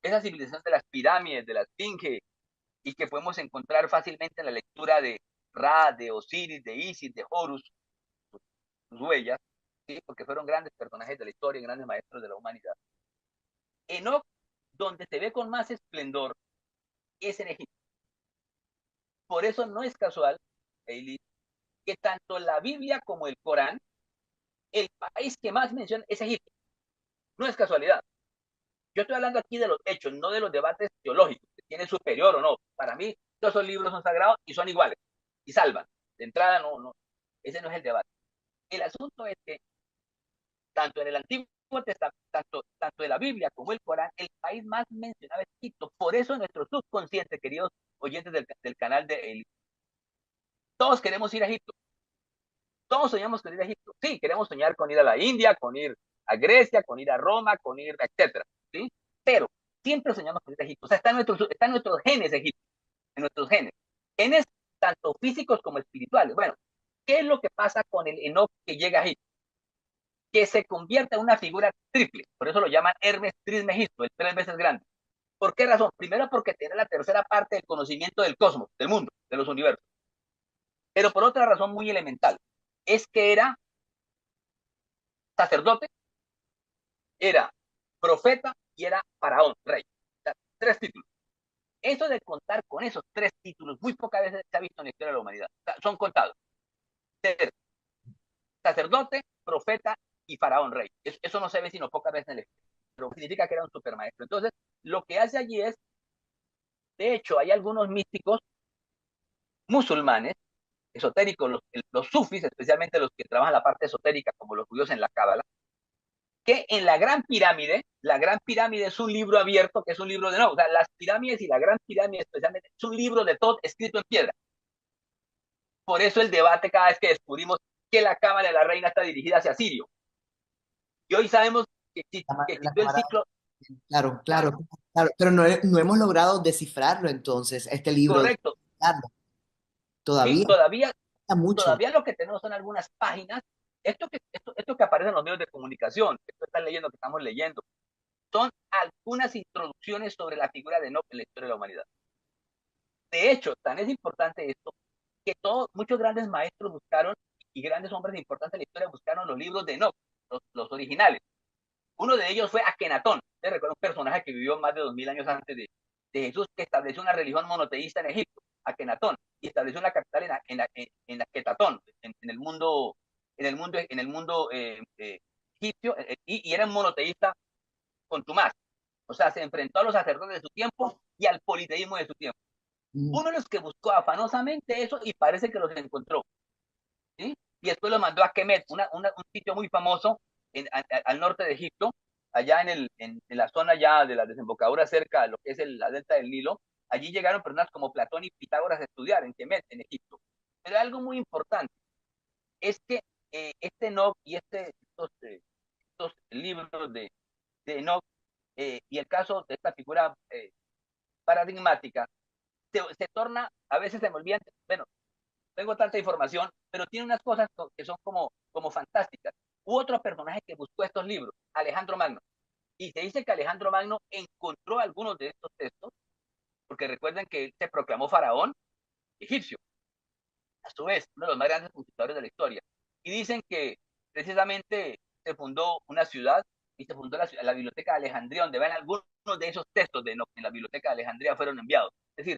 Esa civilización de las pirámides, de la Esfinge, y que podemos encontrar fácilmente en la lectura de Ra, de Osiris, de Isis, de Horus, sus huellas, ¿sí? Porque fueron grandes personajes de la historia, grandes maestros de la humanidad. Enoch, donde se ve con más esplendor, es en Egipto. Por eso no es casual, Eileen, que tanto la Biblia como el Corán, el país que más menciona es Egipto. No es casualidad. Yo estoy hablando aquí de los hechos, no de los debates teológicos, que tiene superior o no. Para mí, todos esos libros son sagrados y son iguales, y salvan. De entrada, ese no es el debate. El asunto es que tanto en el Antiguo Testamento, tanto de la Biblia como el Corán, el país más mencionado es Egipto. Por eso nuestro subconsciente, queridos oyentes del canal de Eli, todos queremos ir a Egipto. Todos soñamos con ir a Egipto. Sí, queremos soñar con ir a la India, con ir a Grecia, con ir a Roma, con ir, etcétera. ¿Sí? Pero siempre soñamos con ir a Egipto. O sea, está en nuestros genes Egipto, en nuestros genes. Genes tanto físicos como espirituales. Bueno, ¿qué es lo que pasa con el Enoch que llega a Egipto? Que se convierte en una figura triple. Por eso lo llaman Hermes Trismegisto, el 3 veces grande. ¿Por qué razón? Primero porque tiene la tercera parte del conocimiento del cosmos, del mundo, de los universos. Pero por otra razón muy elemental. Es que era sacerdote, era profeta y era faraón, rey. O sea, 3 títulos. Eso de contar con esos 3 títulos, muy pocas veces se ha visto en la historia de la humanidad. O sea, son contados. Ser sacerdote, profeta y faraón, rey. Eso no se ve sino pocas veces en la historia. Pero significa que era un supermaestro. Entonces, lo que hace allí es, de hecho, hay algunos místicos musulmanes, esotéricos, los sufis, especialmente los que trabajan la parte esotérica, como los judíos en la Cábala, que en la Gran Pirámide es un libro abierto, que es un libro de no, o sea, las pirámides y la Gran Pirámide especialmente es un libro de todo escrito en piedra. Por eso el debate cada vez que descubrimos que la Cámara de la Reina está dirigida hacia Sirio. Y hoy sabemos que La existió el cámara, ciclo, claro, claro, claro. Claro, pero no hemos logrado descifrarlo entonces, este libro, Correcto. descifrarlo. Sí, Todavía todavía, falta mucho. todavía lo que tenemos son algunas páginas. Esto que aparece en los medios de comunicación, esto está leyendo, que estamos leyendo, son algunas introducciones sobre la figura de Enoch en la historia de la humanidad. De hecho, tan es importante esto que muchos grandes maestros buscaron y grandes hombres importantes de la historia buscaron los libros de Enoch, los originales. Uno de ellos fue Akenatón, te recuerda un personaje que vivió más de 2000 años antes de Jesús, que estableció una religión monoteísta en Egipto, Akenatón, y estableció una capital en Aketatón, en el mundo egipcio, y era un monoteísta contumaz. O sea, se enfrentó a los sacerdotes de su tiempo y al politeísmo de su tiempo. Mm, Uno de los que buscó afanosamente eso y parece que los encontró, ¿sí? Y después lo mandó a Kemet, un sitio muy famoso al norte de Egipto, allá en la zona ya de la desembocadura cerca de lo que es la delta del Nilo. Allí llegaron personas como Platón y Pitágoras a estudiar en Kemet, en Egipto. Pero algo muy importante es que este Enoch y estos libros de Enoch y el caso de esta figura paradigmática se torna, a veces se me olvidan, bueno, tengo tanta información, pero tiene unas cosas que son como fantásticas. Hubo otro personaje que buscó estos libros, Alejandro Magno, y se dice que Alejandro Magno encontró algunos de estos textos, porque recuerden que él se proclamó faraón egipcio, a su vez, uno de los más grandes conquistadores de la historia. Y dicen que precisamente se fundó una ciudad y se fundó la Biblioteca de Alejandría, donde van algunos de esos textos en la Biblioteca de Alejandría fueron enviados. Es decir,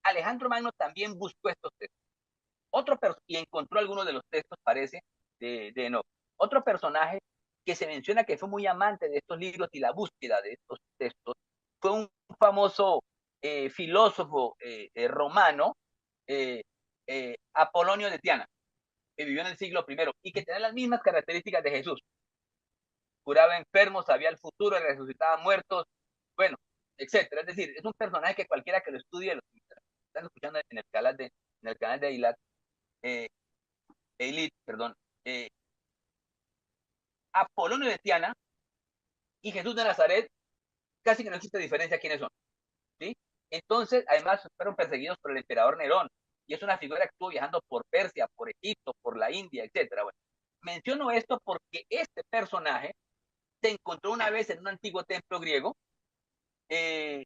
Alejandro Magno también buscó estos textos. Y encontró algunos de los textos, parece, de Enoch. Otro personaje que se menciona que fue muy amante de estos libros y la búsqueda de estos textos fue un famoso filósofo romano, eh, Apolonio de Tiana, que vivió en el siglo I y que tenía las mismas características de Jesús. Curaba enfermos, sabía el futuro, resucitaba muertos, bueno, etcétera. Es decir, es un personaje que cualquiera que lo estudie, lo están escuchando en el canal de Eilat, eh, Eilit, perdón, eh, Apolonio de Tiana y Jesús de Nazaret, casi que no existe diferencia quiénes son, ¿sí? Entonces, además, fueron perseguidos por el emperador Nerón, y es una figura que estuvo viajando por Persia, por Egipto, por la India, etcétera. Bueno, menciono esto porque este personaje se encontró una vez en un antiguo templo griego, eh,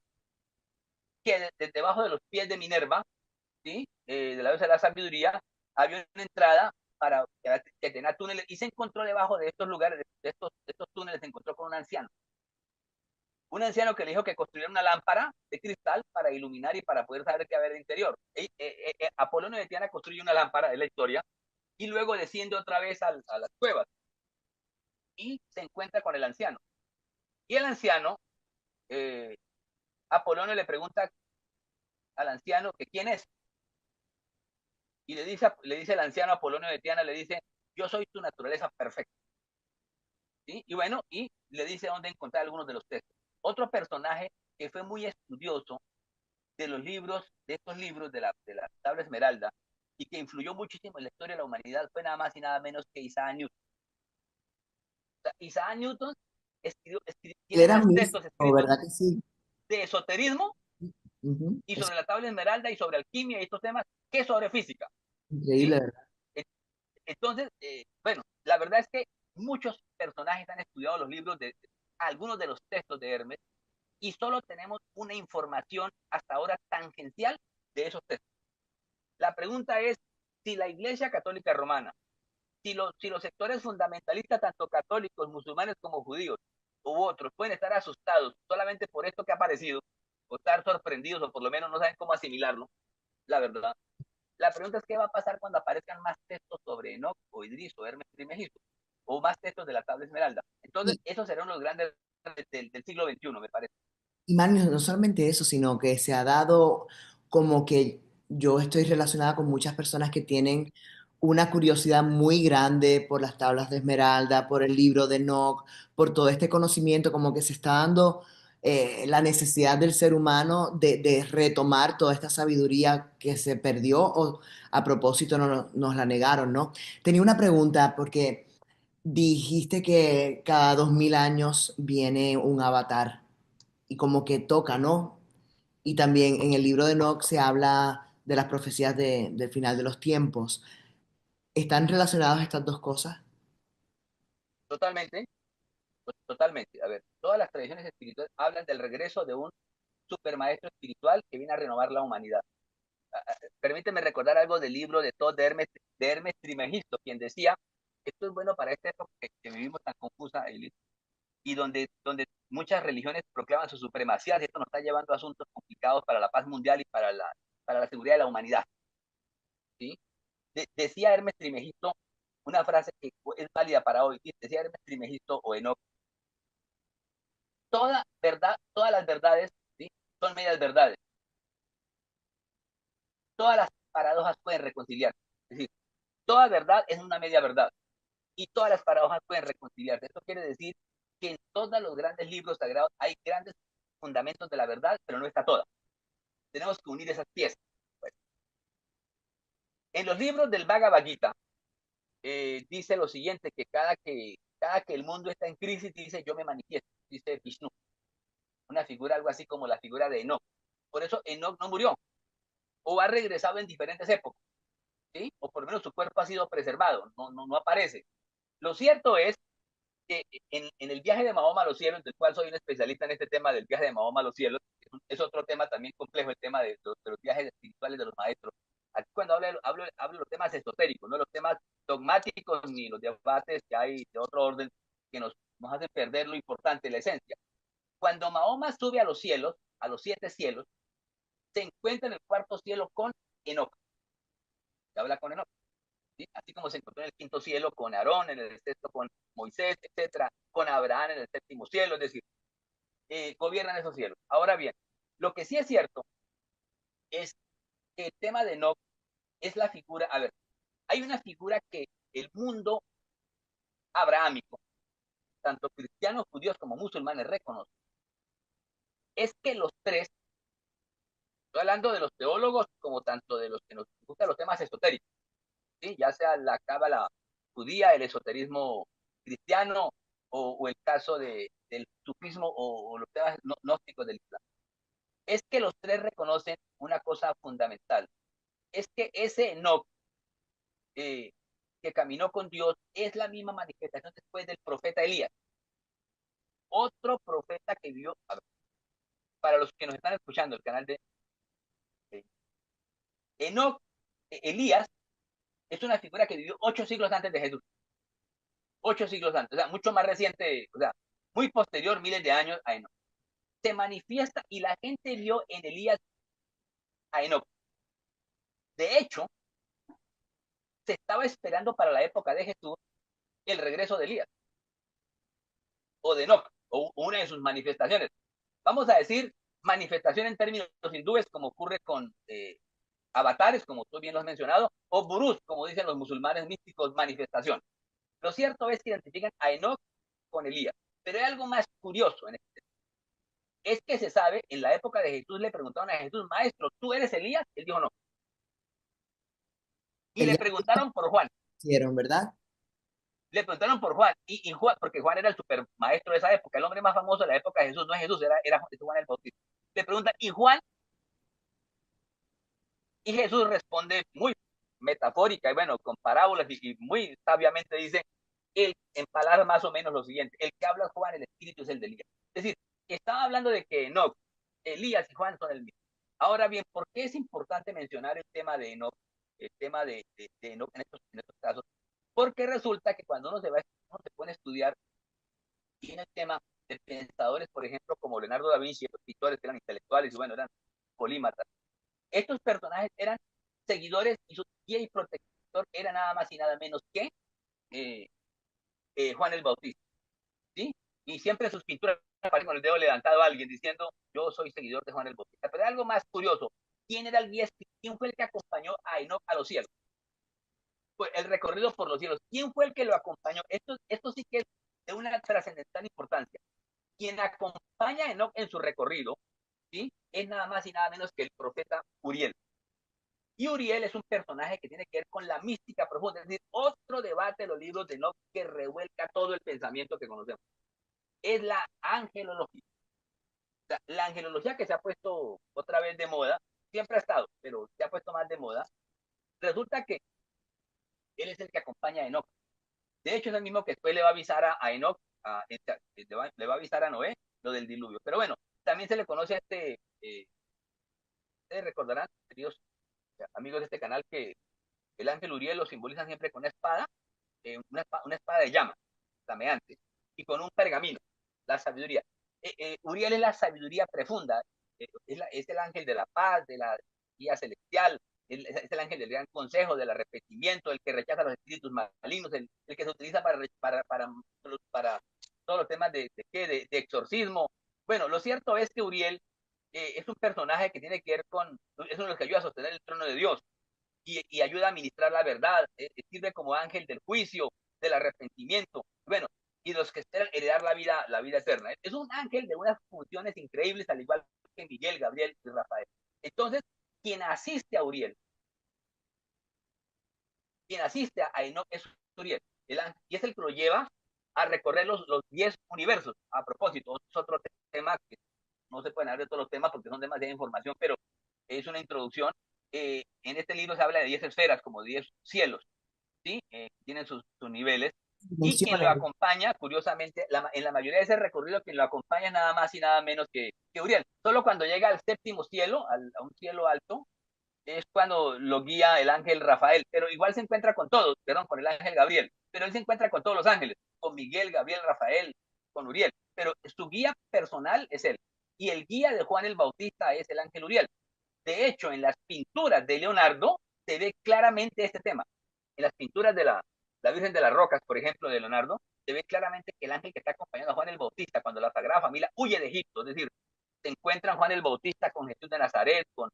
que debajo de los pies de Minerva, ¿sí? De la diosa de la sabiduría, había una entrada que tenía túneles, y se encontró debajo de estos lugares, de estos túneles, se encontró con un anciano que le dijo que construyera una lámpara de cristal para iluminar y para poder saber qué había en el interior. Apolonio de Tiana construye una lámpara, de la historia, y luego desciende otra vez a las cuevas y se encuentra con el anciano. Y el anciano, eh, Apolonio le pregunta al anciano que quién es, y le dice el anciano Apolonio de Tiana, le dice, yo soy tu naturaleza perfecta. ¿Sí? Y bueno, y le dice dónde encontrar algunos de los textos. Otro personaje que fue muy estudioso de estos libros de la tabla esmeralda, y que influyó muchísimo en la historia de la humanidad, fue nada más y nada menos que Isaac Newton. O sea, Isaac Newton Él tiene era unos místico, textos escritos ¿verdad que sí? de esoterismo Ujú. y Es sobre la tabla esmeralda y sobre alquimia y estos temas, que sobre física. increíble, ¿Sí? ¿verdad? Entonces, bueno, la verdad es que muchos personajes han estudiado los libros algunos de los textos de Hermes, y solo tenemos una información hasta ahora tangencial de esos textos. La pregunta es si la Iglesia Católica Romana, si los sectores fundamentalistas, tanto católicos, musulmanes como judíos, u otros, pueden estar asustados solamente por esto que ha aparecido, o estar sorprendidos, o por lo menos no saben cómo asimilarlo, la verdad. La pregunta es qué va a pasar cuando aparezcan más textos sobre Enoch o Idris o Hermes Trismegisto, o más textos de la tabla esmeralda. Entonces, Y, esos serán los grandes del siglo XXI, me parece. y Magnus, no solamente eso, sino que se ha dado como que yo estoy relacionada con muchas personas que tienen una curiosidad muy grande por las tablas de Esmeralda, por el libro de Enoch, por todo este conocimiento, como que se está dando la necesidad del ser humano de retomar toda esta sabiduría que se perdió o a propósito nos la negaron, ¿no? Tenía una pregunta porque dijiste que cada 2000 años viene un avatar. y como que toca, ¿no? Y también en el libro de Enoch se habla de las profecías del final de los tiempos. ¿Están relacionadas estas dos cosas? Totalmente, totalmente. A ver, todas las tradiciones espirituales hablan del regreso de un supermaestro espiritual que viene a renovar la humanidad. Permíteme recordar algo del libro de Todd de Hermes Trismegisto, quien decía, esto es bueno para esta época que vivimos tan confusa, y donde muchas religiones proclaman su supremacía, y esto nos está llevando a asuntos complicados para la paz mundial y para la seguridad de la humanidad. ¿Sí? Decía Hermes Trismegisto una frase que es válida para hoy. Decía Hermes Trismegisto o Enoch, toda verdad, todas las verdades, ¿sí?, son medias verdades. Todas las paradojas pueden reconciliarse. Es decir, toda verdad es una media verdad y todas las paradojas pueden reconciliarse. Esto quiere decir que en todos los grandes libros sagrados hay grandes fundamentos de la verdad, pero no está toda. Tenemos que unir esas piezas. Bueno, en los libros del Bhagavad Gita dice lo siguiente, que cada que el mundo está en crisis, dice yo me manifiesto, dice Vishnu, una figura algo así como la figura de Enoch. Por eso Enoch no murió, o ha regresado en diferentes épocas, ¿sí? O por lo menos su cuerpo ha sido preservado, no aparece. Lo cierto es que en el viaje de Mahoma a los cielos, del cual soy un especialista en este tema del viaje de Mahoma a los cielos, es otro tema también complejo, el tema de los viajes espirituales de los maestros. Aquí cuando hablo de los temas esotéricos, no los temas dogmáticos ni los debates que hay de otro orden que nos hacen perder lo importante, la esencia. Cuando Mahoma sube a los cielos, a los 7 cielos, se encuentra en el cuarto cielo con Enoch. Se habla con Enoch. ¿Sí? Así como se encontró en el quinto cielo con Aarón, en el sexto con Moisés, etcétera, con Abraham en el séptimo cielo, es decir, gobiernan esos cielos. Ahora bien, lo que sí es cierto es que el tema de Enoch es la figura, a ver, hay una figura que el mundo abrahámico, tanto cristianos, judíos como musulmanes reconocen, es que los tres, estoy hablando de los teólogos como tanto de los que nos gustan los temas esotéricos, ¿sí?, ya sea la cábala judía, el esoterismo cristiano o el caso del sufismo o los temas gnósticos del Islam. Es que los tres reconocen una cosa fundamental, es que ese Enoch eh, que caminó con Dios es la misma manifestación después del profeta Elías, otro profeta que vio, a ver, para los que nos están escuchando, el canal de Enoch, Elías es una figura que vivió 8 siglos antes de Jesús, 8 siglos antes, o sea, mucho más reciente, o sea, muy posterior, miles de años a Enoch. Se manifiesta y la gente vio en Elías a Enoch. De hecho, se estaba esperando para la época de Jesús el regreso de Elías o de Enoch, o una de sus manifestaciones. Vamos a decir manifestación en términos hindúes, como ocurre con avatares, como tú bien lo has mencionado, o burús, como dicen los musulmanes místicos, manifestación. Lo cierto es que identifican a Enoch con Elías. Pero hay algo más curioso en este. Es que se sabe, en la época de Jesús le preguntaron a Jesús, maestro, ¿tú eres Elías? Él dijo no. Y Él le ya preguntaron por Juan. hicieron, ¿verdad? Le preguntaron por Juan. Y Juan, porque Juan era el super maestro de esa época, el hombre más famoso de la época de Jesús, no es Jesús, era Juan el Bautista. Le preguntan, ¿y Juan? Y Jesús responde muy metafórica y bueno, con parábolas y muy sabiamente dice, él, en palabras más o menos lo siguiente, el que habla Juan, el espíritu es el de Elías. Es decir, estaba hablando de que Enoch, Elías y Juan son el mismo. Ahora bien, ¿por qué es importante mencionar el tema de Enoch, el tema de Enoch en estos casos? Porque resulta que cuando uno se pone a estudiar, tiene el tema de pensadores, por ejemplo, como Leonardo da Vinci, los pintores que eran intelectuales y bueno, eran polímatas. Estos personajes eran seguidores y su guía y protector era nada más y nada menos que eh, Juan el Bautista, ¿sí? Y siempre en sus pinturas aparece con el dedo levantado a alguien diciendo, yo soy seguidor de Juan el Bautista. Pero hay algo más curioso, ¿quién era el guía? ¿Quién fue el que acompañó a Enoch a los cielos? Pues el recorrido por los cielos. ¿Quién fue el que lo acompañó? Esto sí que es de una trascendental importancia. Quien acompaña a Enoch en su recorrido, ¿sí?, es nada más y nada menos que el profeta Uriel. Y Uriel es un personaje que tiene que ver con la mística profunda, es decir, otro debate de los libros de Enoch que revuelca todo el pensamiento que conocemos. Es la angelología. sea, la angelología que se ha puesto otra vez de moda, siempre ha estado, pero se ha puesto más de moda, resulta que él es el que acompaña a Enoch. De hecho, es el mismo que después le va a avisar a Enoch, le va a avisar a Noé lo del diluvio. Pero bueno, también se le conoce a ustedes recordarán, queridos amigos de este canal, que el ángel Uriel lo simbolizan siempre con una espada, una espada de llama, flameante, y con un pergamino, la sabiduría. Uriel es la sabiduría profunda, es el ángel de la paz, de la guía celestial, es el ángel del gran consejo, del arrepentimiento, el que rechaza los espíritus malignos, el que se utiliza para todos los temas de exorcismo. Bueno, lo cierto es que Uriel es un personaje que tiene que ver es uno de los que ayuda a sostener el trono de Dios y ayuda a ministrar la verdad, sirve como ángel del juicio, del arrepentimiento, bueno, y los que esperan heredar la vida eterna. Es un ángel de unas funciones increíbles, al igual que Miguel, Gabriel y Rafael. Entonces, quien asiste a Uriel, quien asiste a Enoch es Uriel, el ángel, y es el que lo lleva a recorrer los 10 universos. A propósito, es otro tema que no se pueden hablar de todos los temas porque son demasiada información, pero es una introducción. En este libro se habla de 10 esferas, como 10 cielos, ¿sí? Tienen sus niveles. Y quien lo Dimensiones. acompaña, curiosamente, en la mayoría de ese recorrido, quien lo acompaña es nada más y nada menos que Uriel. Solo cuando llega al séptimo cielo, a un cielo alto, es cuando lo guía el ángel Rafael, pero igual se encuentra con todos, perdón, con el ángel Gabriel, pero él se encuentra con todos los ángeles, con Miguel, Gabriel, Rafael, con Uriel, pero su guía personal es él. Y el guía de Juan el Bautista es el ángel Uriel. De hecho, en las pinturas de Leonardo se ve claramente este tema. En las pinturas de la Virgen de las Rocas, por ejemplo, de Leonardo, se ve claramente que el ángel que está acompañando a Juan el Bautista cuando la Sagrada Familia huye de Egipto, es decir, se encuentran Juan el Bautista con Jesús de Nazaret, con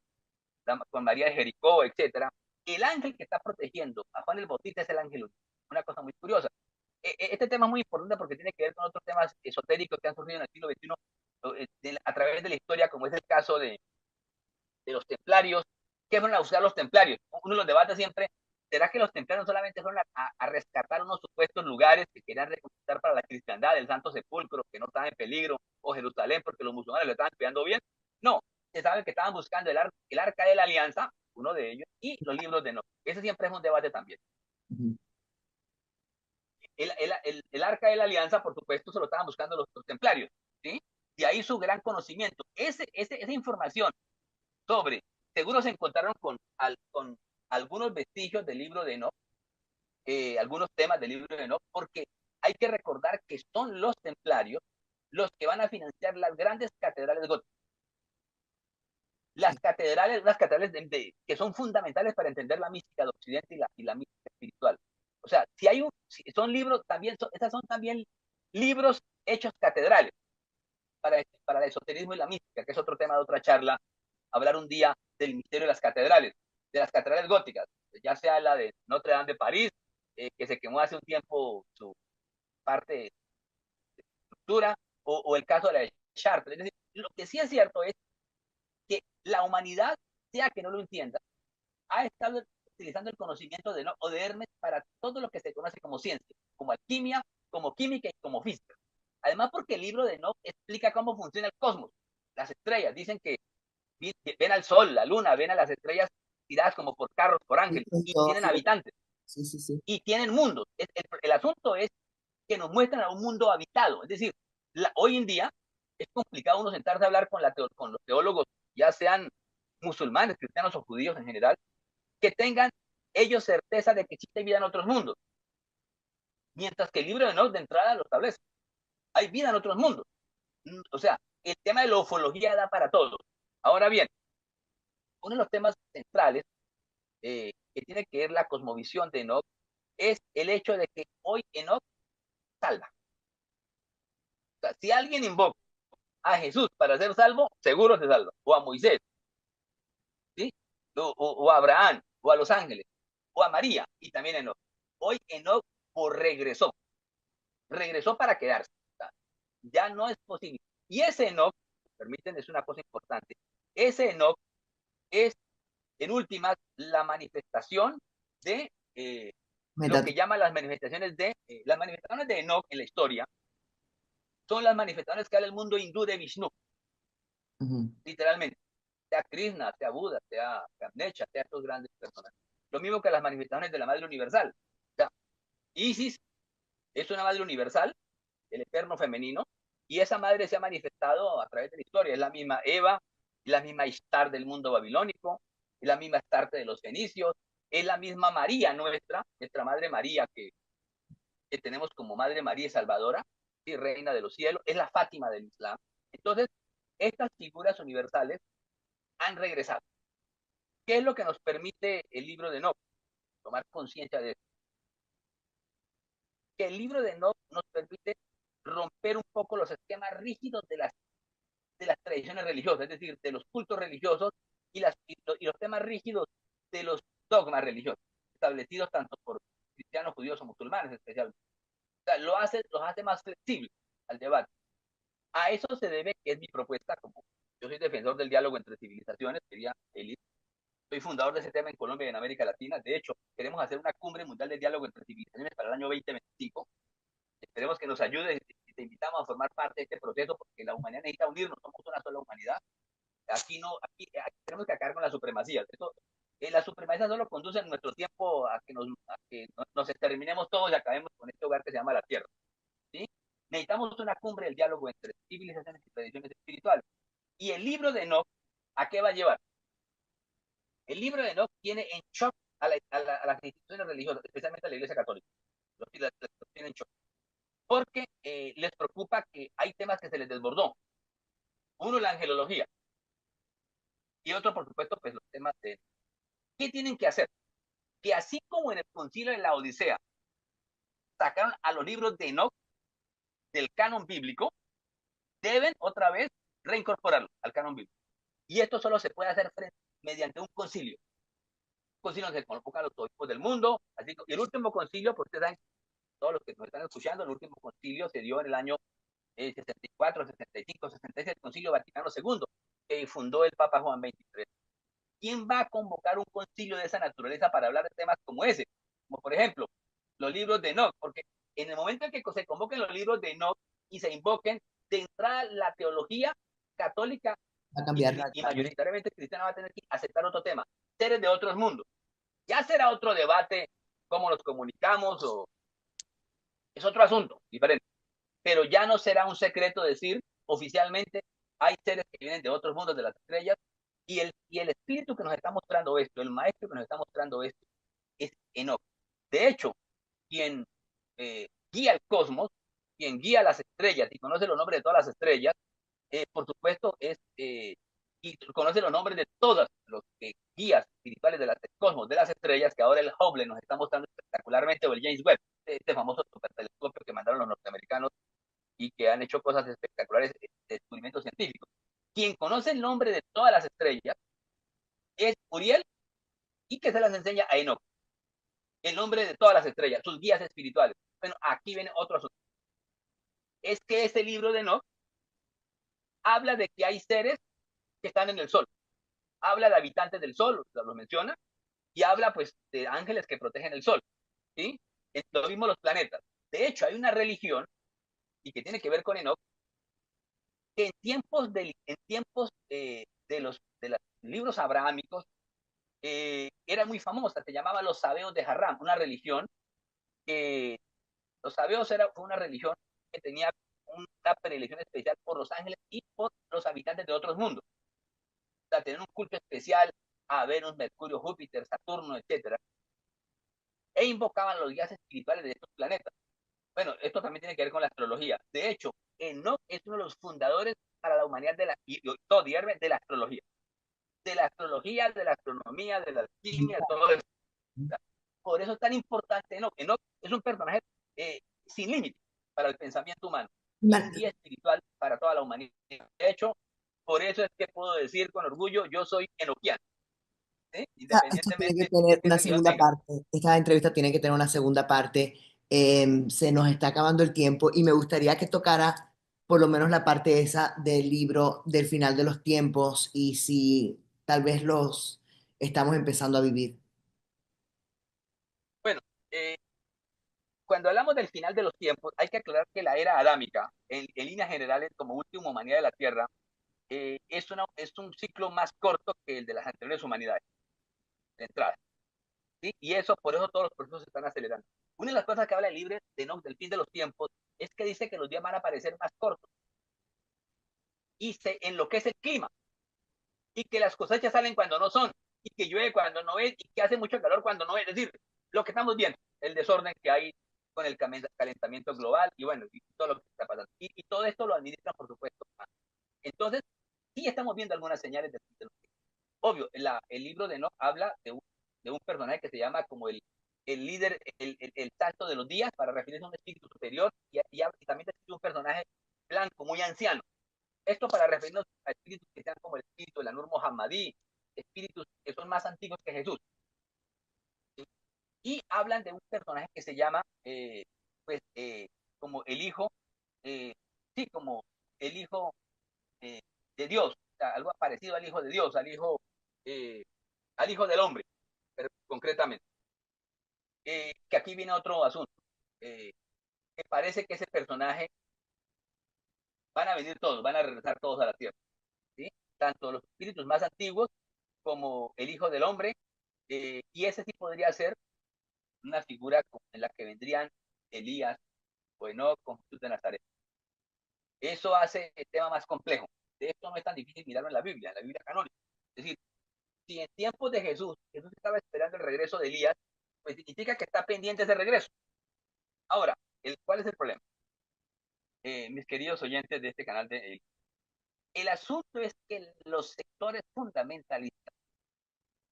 María de Jericó, etcétera. El ángel que está protegiendo a Juan el Bautista es el ángel Uriel. Una cosa muy curiosa. Este tema es muy importante porque tiene que ver con otros temas esotéricos que han surgido en el siglo XXI a través de la historia, como es el caso de los templarios. ¿Qué fueron a buscar los templarios? Uno de los debates siempre, ¿será que los templarios solamente fueron a rescatar unos supuestos lugares que querían reconquistar para la cristiandad, el Santo Sepulcro, que no estaba en peligro, o Jerusalén, porque los musulmanes lo estaban cuidando bien? No, se sabe que estaban buscando el Arca de la Alianza, uno de ellos, y los libros de Enoch. Ese siempre es un debate también. Ujú. El Arca de la Alianza, por supuesto, se lo estaban buscando los templarios, ¿sí? De ahí su gran conocimiento. Esa información sobre, seguro se encontraron con algunos vestigios del libro de Enoch, algunos temas del libro de Enoch, porque hay que recordar que son los templarios los que van a financiar las grandes catedrales góticas. Sí. Las catedrales que son fundamentales para entender la mística de Occidente y la mística espiritual. O sea, si son libros también, esas son también libros hechos catedrales para el esoterismo y la mística, que es otro tema de otra charla, hablar un día del misterio de las catedrales góticas, ya sea la de Notre Dame de París, que se quemó hace un tiempo su parte de estructura, o el caso de la de Chartres. Es decir, lo que sí es cierto es que la humanidad, sea que no lo entienda, ha estado utilizando el conocimiento de, ¿no? o de Hermes para todo lo que se conoce como ciencia, como alquimia, como química y como física. Además, porque el libro de Enoch explica cómo funciona el cosmos, las estrellas. Dicen que ven al sol, la luna, ven a las estrellas tiradas como por carros, por Sí, ángeles, pues, y todo tienen fluye. habitantes, Sí, sí, sí. y tienen mundos. El asunto es que nos muestran a un mundo habitado. Es decir, hoy en día es complicado uno sentarse a hablar con los teólogos, ya sean musulmanes, cristianos o judíos en general, que tengan ellos certeza de que existe vida en otros mundos. Mientras que el libro de Enoch de entrada lo establece. Hay vida en otros mundos. O sea, el tema de la ufología da para todo. Ahora bien, uno de los temas centrales que tiene que ver la cosmovisión de Enoch es el hecho de que hoy Enoch salva. O sea, si alguien invoca a Jesús para ser salvo, seguro se salva. O a Moisés, ¿sí? O a Abraham, o a los ángeles, o a María, y también Enoch. Hoy Enoch regresó para quedarse. O sea, ya no es posible. Y ese Enoch, permiten, es una cosa importante, ese Enoch es, en últimas, la manifestación de lo que llaman las manifestaciones de Enoch en la historia, son las manifestaciones que habla el mundo hindú de Vishnu. Ujú, literalmente, sea Krishna, sea Buda, sea Ganesha, sea estos grandes personajes. Lo mismo que las manifestaciones de la Madre Universal. O sea, Isis es una Madre Universal, el eterno femenino, y esa madre se ha manifestado a través de la historia. Es la misma Eva, es la misma Ishtar del mundo babilónico, es la misma Astarte de los fenicios, es la misma María nuestra Madre María que tenemos como Madre María y Salvadora, y Reina de los cielos, es la Fátima del Islam. Entonces, estas figuras universales han regresado. ¿Qué es lo que nos permite el libro de Enoch? Tomar conciencia de esto. Que el libro de Enoch nos permite romper un poco los esquemas rígidos de las tradiciones religiosas, es decir, de los cultos religiosos y los temas rígidos de los dogmas religiosos, establecidos tanto por cristianos, judíos o musulmanes especialmente. O sea, los hace más flexibles al debate. A eso se debe, que es mi propuesta, como yo soy defensor del diálogo entre civilizaciones, quería Elite, soy fundador de ese tema en Colombia y en América Latina. De hecho, queremos hacer una cumbre mundial de diálogo entre civilizaciones para el año 2025. Esperemos que nos ayude y te invitamos a formar parte de este proceso porque la humanidad necesita unirnos, somos una sola humanidad. Aquí no, aquí tenemos que acabar con la supremacía. La supremacía solo conduce en nuestro tiempo a que nos exterminemos todos y acabemos con este hogar que se llama la Tierra. ¿Sí? Necesitamos una cumbre del diálogo entre civilizaciones y tradiciones espirituales. Y el libro de Enoch, ¿a qué va a llevar? El libro de Enoch tiene en shock a las instituciones religiosas, especialmente a la Iglesia Católica. Los tiene en shock. Porque les preocupa que hay temas que se les desbordó. Uno, la angelología. Y otro, por supuesto, pues los temas de... ¿Qué tienen que hacer? Que así como en el concilio de la Odisea sacaron a los libros de Enoch del canon bíblico, deben otra vez reincorporarlo al canon bíblico. Y esto solo se puede hacer mediante un concilio. Un concilio donde se convoca a los obispos del mundo. Así que, y el último concilio, por ustedes saben, todos los que nos están escuchando, el último concilio se dio en el año 64, 65, 66, el concilio Vaticano II, que fundó el Papa Juan XXIII. ¿Quién va a convocar un concilio de esa naturaleza para hablar de temas como ese? Como por ejemplo, los libros de Enoch, porque en el momento en que se convoquen los libros de Enoch y se invoquen, de entrada la teología católica va a y, cambiar y radicalmente. mayoritariamente cristiana va a tener que aceptar otro tema, seres de otros mundos. Ya será otro debate cómo nos comunicamos o es otro asunto diferente, pero ya no será un secreto decir oficialmente hay seres que vienen de otros mundos de las estrellas y el espíritu que nos está mostrando esto, el maestro que nos está mostrando esto es Enoch. De hecho, quien guía el cosmos, quien guía las estrellas y conoce los nombres de todas las estrellas, por supuesto, y conoce los nombres de todos los guías espirituales del cosmos, de las estrellas, que ahora el Hubble nos está mostrando espectacularmente, o el James Webb, este famoso supertelescopio que mandaron los norteamericanos y que han hecho cosas espectaculares de descubrimientos científicos. Quien conoce el nombre de todas las estrellas es Uriel y que se las enseña a Enoch. El nombre de todas las estrellas, sus guías espirituales. Bueno, aquí viene otro asunto. Es que este libro de Enoch habla de que hay seres que están en el sol. Habla de habitantes del sol, lo menciona, y habla pues de ángeles que protegen el sol. ¿Sí? Lo mismo los planetas. De hecho, hay una religión, y que tiene que ver con Enoch, que en tiempos de los libros abrahámicos era muy famosa, se llamaba los sabeos de Harram, una religión que los sabeos fue una religión que tenía una predilección especial por los ángeles y por los habitantes de otros mundos. O sea, tener un culto especial a Venus, Mercurio, Júpiter, Saturno, etcétera, e invocaban los guías espirituales de estos planetas. Bueno, esto también tiene que ver con la astrología. De hecho, Enoch es uno de los fundadores para la humanidad de la astrología. De la astrología, de la astronomía, de la alquimia, todo eso. Por eso es tan importante Enoch. Enoch es un personaje sin límite para el pensamiento humano y un guía espiritual para toda la humanidad. De hecho, por eso es que puedo decir con orgullo, yo soy enoquiano, ¿sí? Esto tiene que Independientemente de tener qué una religión segunda tenga. parte. Esta entrevista tiene que tener una segunda parte. Se nos está acabando el tiempo y me gustaría que tocara por lo menos la parte esa del libro del final de los tiempos y si tal vez los estamos empezando a vivir. Bueno, cuando hablamos del final de los tiempos, hay que aclarar que la era adámica, en líneas generales, como última humanidad de la Tierra, es un ciclo más corto que el de las anteriores humanidades, de entrada. ¿Sí? Y eso, por eso todos los procesos se están acelerando. Una de las cosas que habla el libro de Enoch del fin de los tiempos es que dice que los días van a parecer más cortos y se enloquece el clima y que las cosechas salen cuando no son y que llueve cuando no es y que hace mucho calor cuando no es. Es decir, lo que estamos viendo, el desorden que hay con el calentamiento global y bueno, y todo lo que está pasando. Y todo esto lo administra, por supuesto. Entonces, sí estamos viendo algunas señales de los tiempos. Obvio, el libro de Enoch habla de un personaje que se llama como el líder, el santo de los días, para referirse a un espíritu superior, y también es un personaje blanco, muy anciano. Esto para referirnos a espíritus que sean como el espíritu del Anur Mohammadí, espíritus que son más antiguos que Jesús. ¿Sí? Y hablan de un personaje que se llama, pues, como el hijo, eh, sí, como el hijo eh, de Dios, o sea, algo parecido al hijo de Dios, eh, al hijo del hombre, pero concretamente. Que aquí viene otro asunto. Eh, que parece que ese personaje van a venir todos, van a regresar todos a la tierra. ¿Sí? Tanto los espíritus más antiguos como el hijo del hombre. Y ese sí podría ser una figura en la que vendrían Elías o Enoch con Jesús de Nazaret. Eso hace el tema más complejo. De esto no es tan difícil mirarlo en la Biblia canónica. Es decir, si en tiempos de Jesús estaba esperando el regreso de Elías, pues significa que está pendiente ese regreso. Ahora, ¿cuál es el problema? Mis queridos oyentes de este canal el asunto es que los sectores fundamentalistas,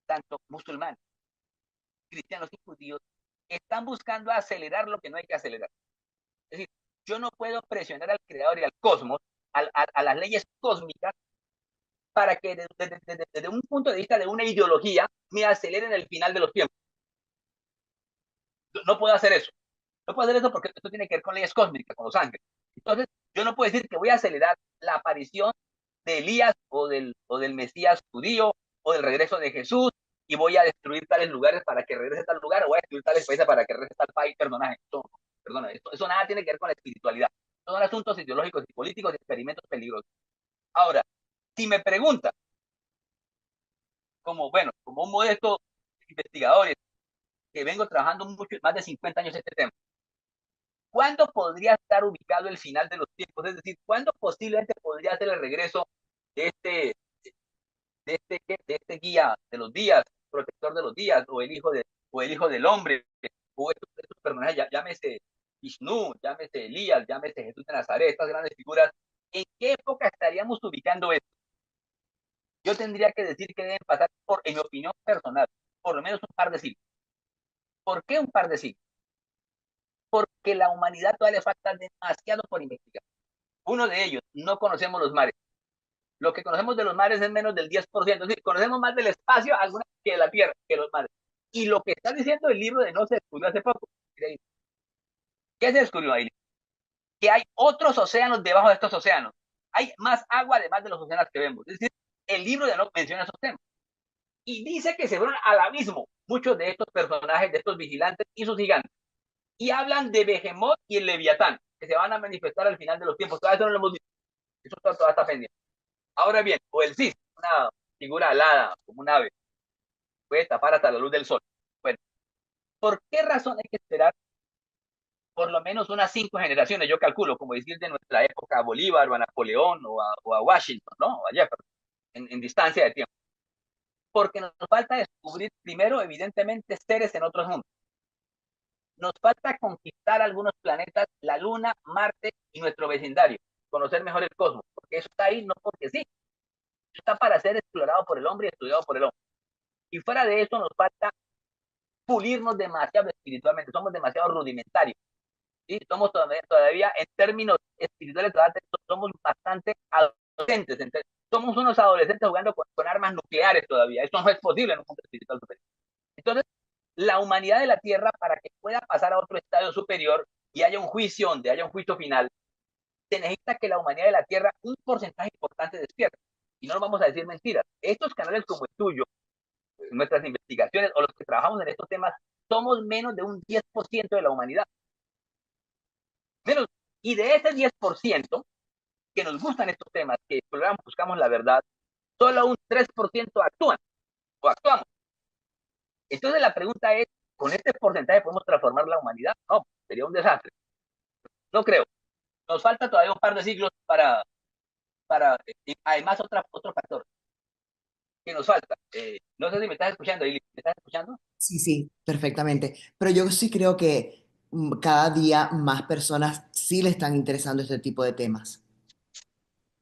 tanto musulmanes, cristianos y judíos, están buscando acelerar lo que no hay que acelerar. Es decir, yo no puedo presionar al creador y al cosmos, a las leyes cósmicas, para que desde un punto de vista de una ideología me aceleren el final de los tiempos. No puedo hacer eso. No puedo hacer eso porque esto tiene que ver con leyes cósmicas, con los ángeles. Entonces, yo no puedo decir que voy a acelerar la aparición de Elías o del Mesías judío o del regreso de Jesús y voy a destruir tales lugares para que regrese a tal lugar o voy a destruir tales países para que regrese a tal país. Perdona, eso nada tiene que ver con la espiritualidad. Son asuntos ideológicos y políticos y experimentos peligrosos. Ahora, si me preguntan, como un modesto investigador que vengo trabajando mucho, más de 50 años en este tema, ¿cuándo podría estar ubicado el final de los tiempos? Es decir, ¿cuándo posiblemente podría ser el regreso de este guía de los días, protector de los días, o el hijo del hombre, o estos personajes, llámese Vishnu, llámese Elías, llámese Jesús de Nazaret, estas grandes figuras? ¿En qué época estaríamos ubicando esto? Yo tendría que decir que deben pasar en mi opinión personal, por lo menos un par de siglos. ¿Por qué un par de siglos? Porque la humanidad todavía le falta demasiado por investigar. Uno de ellos, no conocemos los mares. Lo que conocemos de los mares es menos del 10%. Es decir, conocemos más del espacio que de la Tierra, que los mares. Y lo que está diciendo el libro de No se descubrió hace poco. ¿Qué se descubrió ahí? Que hay otros océanos debajo de estos océanos. Hay más agua además de los océanos que vemos. Es decir, el libro de No menciona esos temas. Y dice que se fueron al abismo muchos de estos personajes, de estos vigilantes y sus gigantes. Y hablan de Behemoth y el Leviatán, que se van a manifestar al final de los tiempos. Todavía eso no lo hemos visto. Eso todavía está pendiente. Ahora bien, o el Cis, una figura alada, como un ave, puede tapar hasta la luz del sol. Bueno, ¿por qué razón hay que esperar por lo menos unas 5 generaciones? Yo calculo, como decir de nuestra época a Bolívar o a Napoleón o a Washington, ¿no? O a Jefferson, en distancia de tiempo. Porque nos falta descubrir primero, evidentemente, seres en otros mundos. Nos falta conquistar algunos planetas, la Luna, Marte y nuestro vecindario, conocer mejor el cosmos, porque eso está ahí no porque sí, está para ser explorado por el hombre y estudiado por el hombre. Y fuera de eso nos falta pulirnos demasiado espiritualmente, somos demasiado rudimentarios. ¿Sí? Somos todavía en términos espirituales, somos bastante adolescentes. Somos unos adolescentes jugando con armas nucleares todavía. Eso no es posible en un mundo espiritual superior. Entonces, la humanidad de la Tierra, para que pueda pasar a otro estadio superior y haya un juicio donde haya un juicio final, se necesita que la humanidad de la Tierra, un porcentaje importante despierte. Y no nos vamos a decir mentiras. Estos canales como el tuyo, nuestras investigaciones o los que trabajamos en estos temas, somos menos de un 10% de la humanidad. Menos. Y de ese 10%, que nos gustan estos temas, que exploramos, buscamos la verdad, solo un 3% actúan o actuamos. Entonces la pregunta es, ¿con este porcentaje podemos transformar la humanidad? No, sería un desastre. No creo. Nos falta todavía un par de siglos además otro factor que nos falta. No sé si me estás escuchando, Ili, ¿me estás escuchando? Sí, sí, perfectamente. Pero yo sí creo que cada día más personas sí le están interesando este tipo de temas.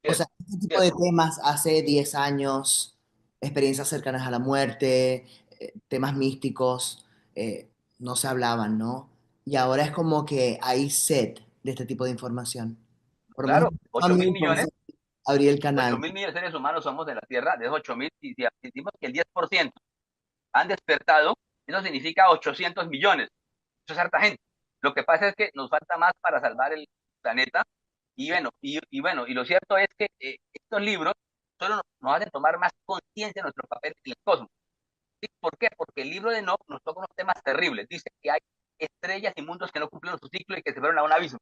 O Cierto, sea, este tipo de cierto. temas hace 10 años, experiencias cercanas a la muerte, temas místicos, no se hablaban, ¿no? Y ahora es como que hay sed de este tipo de información. Por lo menos Claro, a 8 mí, mil por millones, eso abrí el 8 canal. mil millones de seres humanos somos de la Tierra, de esos 8 mil, y si decimos que el 10% han despertado, eso significa 800 millones. Eso es harta gente. Lo que pasa es que nos falta más para salvar el planeta. Y lo cierto es que estos libros solo nos hacen tomar más conciencia de nuestro papel en el cosmos. ¿Sí? ¿Por qué? Porque el libro de Enoch nos toca unos temas terribles. Dice que hay estrellas y mundos que no cumplieron su ciclo y que se fueron a un abismo.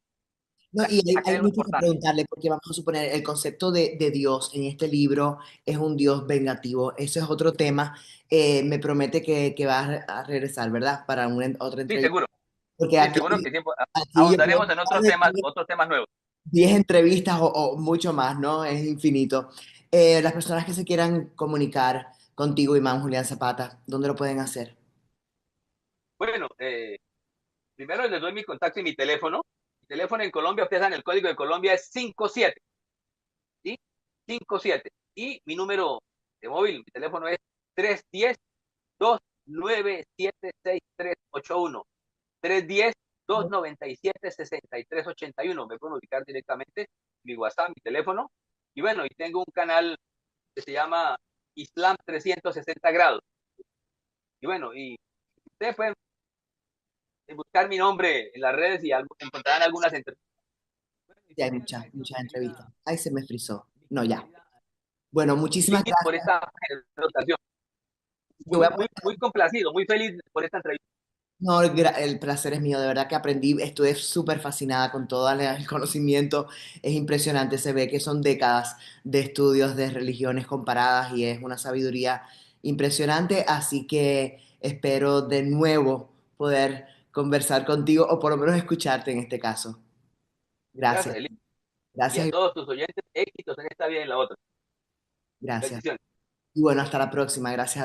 No, y Acá hay hay algo mucho que importante. preguntarle, porque vamos a suponer, el concepto de Dios en este libro es un Dios vengativo. Ese es otro tema. Me promete que va a regresar, ¿verdad? Para una, otra Sí, entrevista. seguro. Porque Sí, seguro que siempre aquí yo puedo ahondaremos en hablar de otros temas nuevos. 10 entrevistas o mucho más, ¿no? Es infinito. Las personas que se quieran comunicar contigo, Imán Julián Zapata, ¿dónde lo pueden hacer? Bueno, primero les doy mi contacto y mi teléfono. Mi teléfono en Colombia, ustedes saben, el código de Colombia es 57, ¿sí? 57. Y mi número de móvil, mi teléfono es 310-297-6381. 310-297-6381. Me pueden ubicar directamente mi WhatsApp, mi teléfono. Y bueno, y tengo un canal que se llama Islam 360 grados. Y bueno, y ustedes pueden buscar mi nombre en las redes y encontrarán algunas entrevistas. Bueno, y Ya hay sería agradecido, muchas mi entrevistas. querida, Ahí se me frizó. mi No, ya. querida Bueno, muchísimas Lili, por gracias. esta presentación. Yo voy a Muy complacido, muy feliz por esta entrevista. No, el placer es mío, de verdad que aprendí, estuve súper fascinada con todo el conocimiento, es impresionante, se ve que son décadas de estudios de religiones comparadas y es una sabiduría impresionante, así que espero de nuevo poder conversar contigo o por lo menos escucharte en este caso. Gracias, Gracias, Eli. Y a gracias, todos tus oyentes, éxitos en esta vida y en la otra. gracias. Bendiciones. Y bueno, hasta la próxima, gracias.